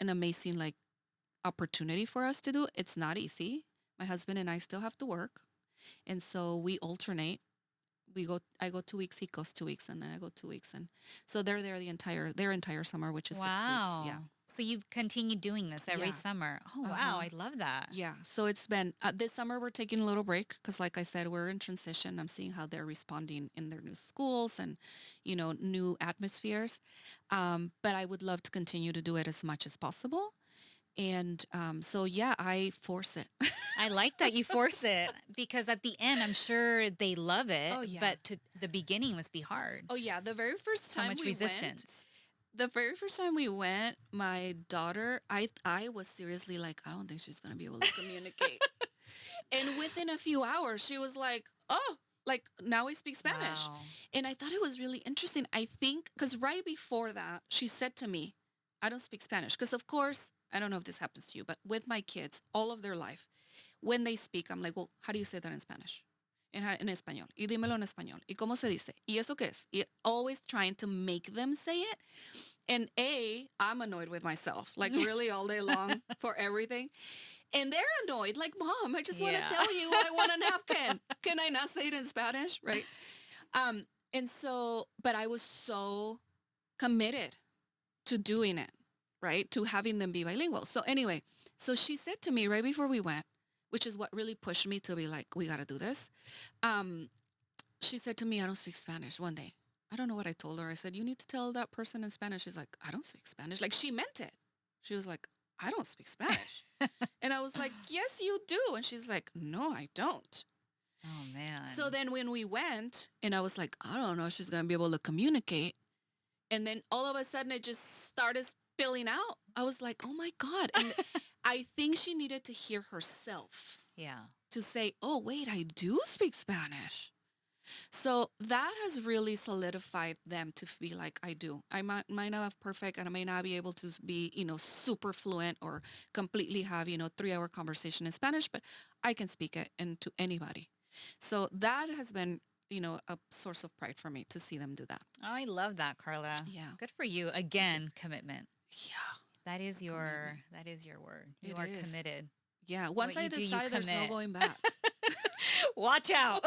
Speaker 2: amazing like opportunity for us to do. It's not easy. My husband and I still have to work. And so we alternate. I go 2 weeks, he goes 2 weeks, and then I go 2 weeks. And so they're there their entire summer, which is 6 weeks. Yeah.
Speaker 1: Wow. So you've continued doing this every
Speaker 2: Yeah.
Speaker 1: summer. Oh, wow.
Speaker 2: Uh-huh.
Speaker 1: I love that.
Speaker 2: Yeah. So it's been this summer we're taking a little break because like I said, we're in transition. I'm seeing how they're responding in their new schools and, new atmospheres. But I would love to continue to do it as much as possible. And so, yeah, I force it.
Speaker 1: I like that you force it because at the end, I'm sure they love it.
Speaker 2: Oh, yeah.
Speaker 1: But to the beginning must be hard.
Speaker 2: Oh, yeah. The very first
Speaker 1: So
Speaker 2: time
Speaker 1: much
Speaker 2: we went,
Speaker 1: resistance.
Speaker 2: my daughter, I was seriously like, I don't think she's going to be able to communicate. And within a few hours, she was like, oh, like now we speak Spanish.
Speaker 1: Wow.
Speaker 2: And I thought it was really interesting. I think because right before that, she said to me, I don't speak Spanish. Because, of course, I don't know if this happens to you, but with my kids, all of their life, when they speak, I'm like, well, how do you say that in Spanish? En español. Y dímelo en español. ¿Y cómo se dice? ¿Y eso qué es? Y always trying to make them say it. And I'm annoyed with myself, like really all day long for everything. And they're annoyed, like, Mom, I just want to tell you I want a napkin. Can I not say it in Spanish? Right. And so, but I was so committed to doing it, right? To having them be bilingual. So anyway, so she said to me right before we went, which is what really pushed me to be like, we got to do this. She said to me, I don't speak Spanish one day. I don't know what I told her. I said, you need to tell that person in Spanish. She's like, I don't speak Spanish. Like she meant it. She was like, I don't speak Spanish. And I was like, yes, you do. And she's like, no, I don't.
Speaker 1: Oh, man.
Speaker 2: So then when we went and I was like, I don't know if she's going to be able to communicate. And then all of a sudden it just started spilling out. I was like, oh my God. And I think she needed to hear herself.
Speaker 1: Yeah.
Speaker 2: To say, oh, wait, I do speak Spanish. So that has really solidified them to be like, I do. I might not have perfect and I may not be able to be, super fluent or completely have, 3-hour conversation in Spanish, but I can speak it and to anybody. So that has been, a source of pride for me to see them do that.
Speaker 1: Oh, I love that, Karla.
Speaker 2: Yeah.
Speaker 1: Good for you. Again, commitment.
Speaker 2: Yeah.
Speaker 1: That is your word. You are committed.
Speaker 2: Yeah. Once I decide, there's no going back.
Speaker 1: Watch out.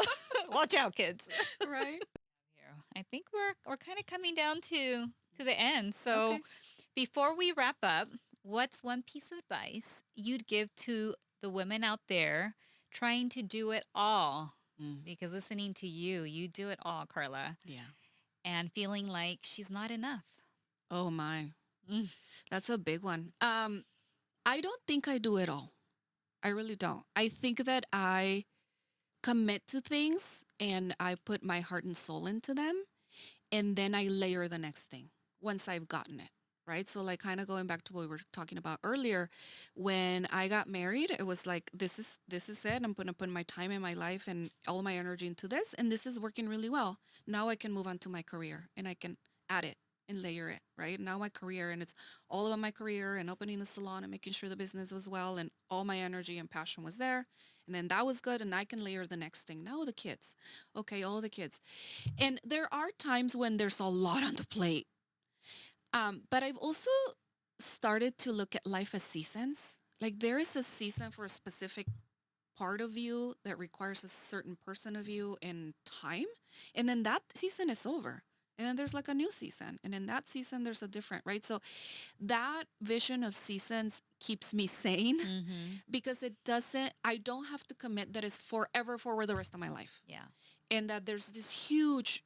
Speaker 1: Watch out, kids.
Speaker 2: Right.
Speaker 1: I think we're kind of coming down to the end. So before we wrap up, what's one piece of advice you'd give to the women out there trying to do it all? Because listening to you do it all, Karla.
Speaker 2: Yeah.
Speaker 1: And feeling like she's not enough.
Speaker 2: Oh my. That's a big one. I don't think I do it all. I really don't. I think that I commit to things and I put my heart and soul into them. And then I layer the next thing once I've gotten it. Right. So like kind of going back to what we were talking about earlier, when I got married, it was like, this is it. I'm going to put my time and my life and all my energy into this. And this is working really well. Now I can move on to my career and I can add it and layer it. Right now my career, and it's all about my career and opening the salon and making sure the business was well and all my energy and passion was there. And then that was good. And I can layer the next thing. Now the kids. Okay. All the kids. And there are times when there's a lot on the plate. But I've also started to look at life as seasons. Like there is a season for a specific part of you that requires a certain person of you in time. And then that season is over. And then there's like a new season. And in that season, there's a different, right? So that vision of seasons keeps me sane because I don't have to commit that is forever for the rest of my life.
Speaker 1: Yeah.
Speaker 2: And that there's this huge,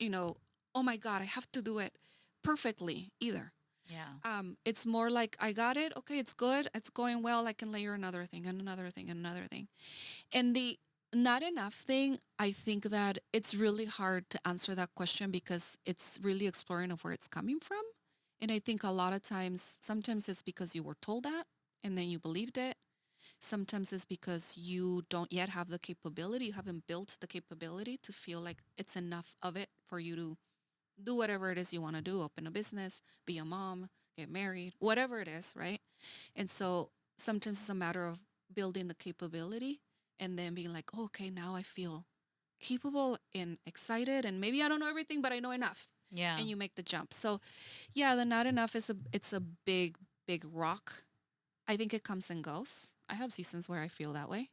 Speaker 2: oh my God, I have to do it perfectly either.
Speaker 1: Yeah.
Speaker 2: It's more like I got it. Okay, it's good. It's going well. I can layer another thing and another thing and another thing. And the not enough thing, I think that it's really hard to answer that question because it's really exploring of where it's coming from. And I think a lot of times, sometimes it's because you were told that and then you believed it. Sometimes it's because you don't yet have the capability, you haven't built the capability to feel like it's enough of it for you to do whatever it is you want to do, open a business, be a mom, get married, whatever it is, right? And so sometimes it's a matter of building the capability and then being like, oh, okay, now I feel capable and excited, and maybe I don't know everything, but I know enough.
Speaker 1: Yeah.
Speaker 2: And you make the jump. So yeah, the not enough is a big, big rock. I think it comes and goes. I have seasons where I feel that way,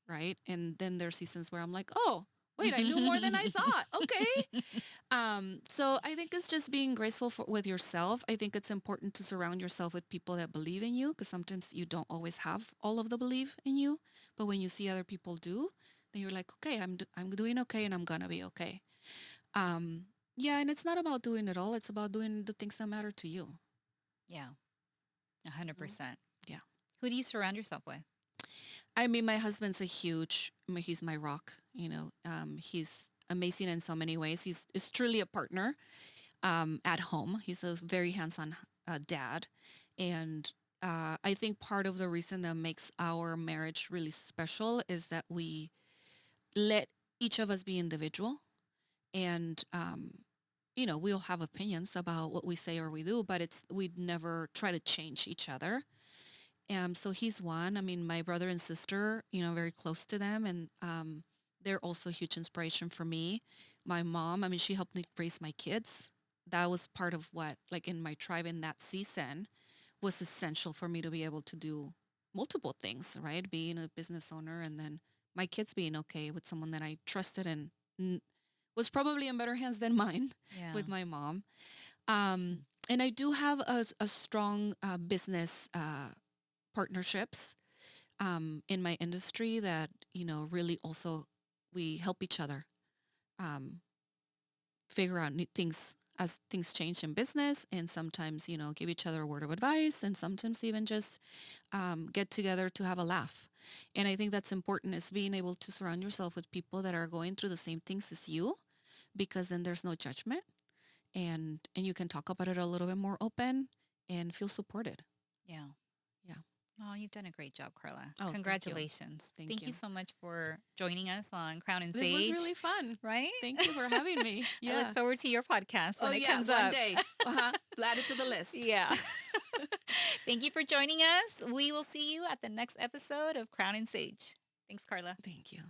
Speaker 2: right? And then there's seasons where I'm like, oh, wait, I knew more than I thought. Okay. So I think it's just being graceful with yourself. I think it's important to surround yourself with people that believe in you, because sometimes you don't always have all of the belief in you. But when you see other people do, then you're like, okay, I'm doing okay, and I'm gonna be okay. Um, yeah, and it's not about doing it all. It's about doing the things that matter to you.
Speaker 1: Yeah.
Speaker 2: Mm.
Speaker 1: 100%.
Speaker 2: Yeah.
Speaker 1: Who do you surround yourself with?
Speaker 2: I mean, my husband's he's my rock, he's amazing in so many ways. Is truly a partner at home. He's a very hands-on dad. And I think part of the reason that makes our marriage really special is that we let each of us be individual. And, we'll have opinions about what we say or we do, but we'd never try to change each other. So he's one. I mean, my brother and sister, very close to them, and they're also a huge inspiration for me. My mom, I mean, she helped me raise my kids. That was part of what, like in my tribe in that season, was essential for me to be able to do multiple things, right? Being a business owner, and then my kids being okay with someone that I trusted and was probably in better hands than mine
Speaker 1: Yeah.
Speaker 2: with my mom. And I do have a strong business partnerships in my industry that really also we help each other um, figure out new things as things change in business, and sometimes give each other a word of advice, and sometimes even just get together to have a laugh. And I think that's important, is being able to surround yourself with people that are going through the same things as you, because then there's no judgment, and you can talk about it a little bit more open and feel supported.
Speaker 1: Yeah.
Speaker 2: Yeah.
Speaker 1: Oh, you've done a great job, Karla.
Speaker 2: Oh, thank you.
Speaker 1: Congratulations.
Speaker 2: Thank
Speaker 1: Thank
Speaker 2: you.
Speaker 1: you so much for joining us on Crown and
Speaker 2: This
Speaker 1: Sage.
Speaker 2: was really fun.
Speaker 1: Right?
Speaker 2: Thank you for having me.
Speaker 1: I look forward to your podcast when
Speaker 2: Oh,
Speaker 1: it
Speaker 2: yeah.
Speaker 1: comes
Speaker 2: One
Speaker 1: up.
Speaker 2: day. Add it to the list.
Speaker 1: Yeah. Thank you for joining us. We will see you at the next episode of Crown and Sage. Thanks, Karla.
Speaker 2: Thank you.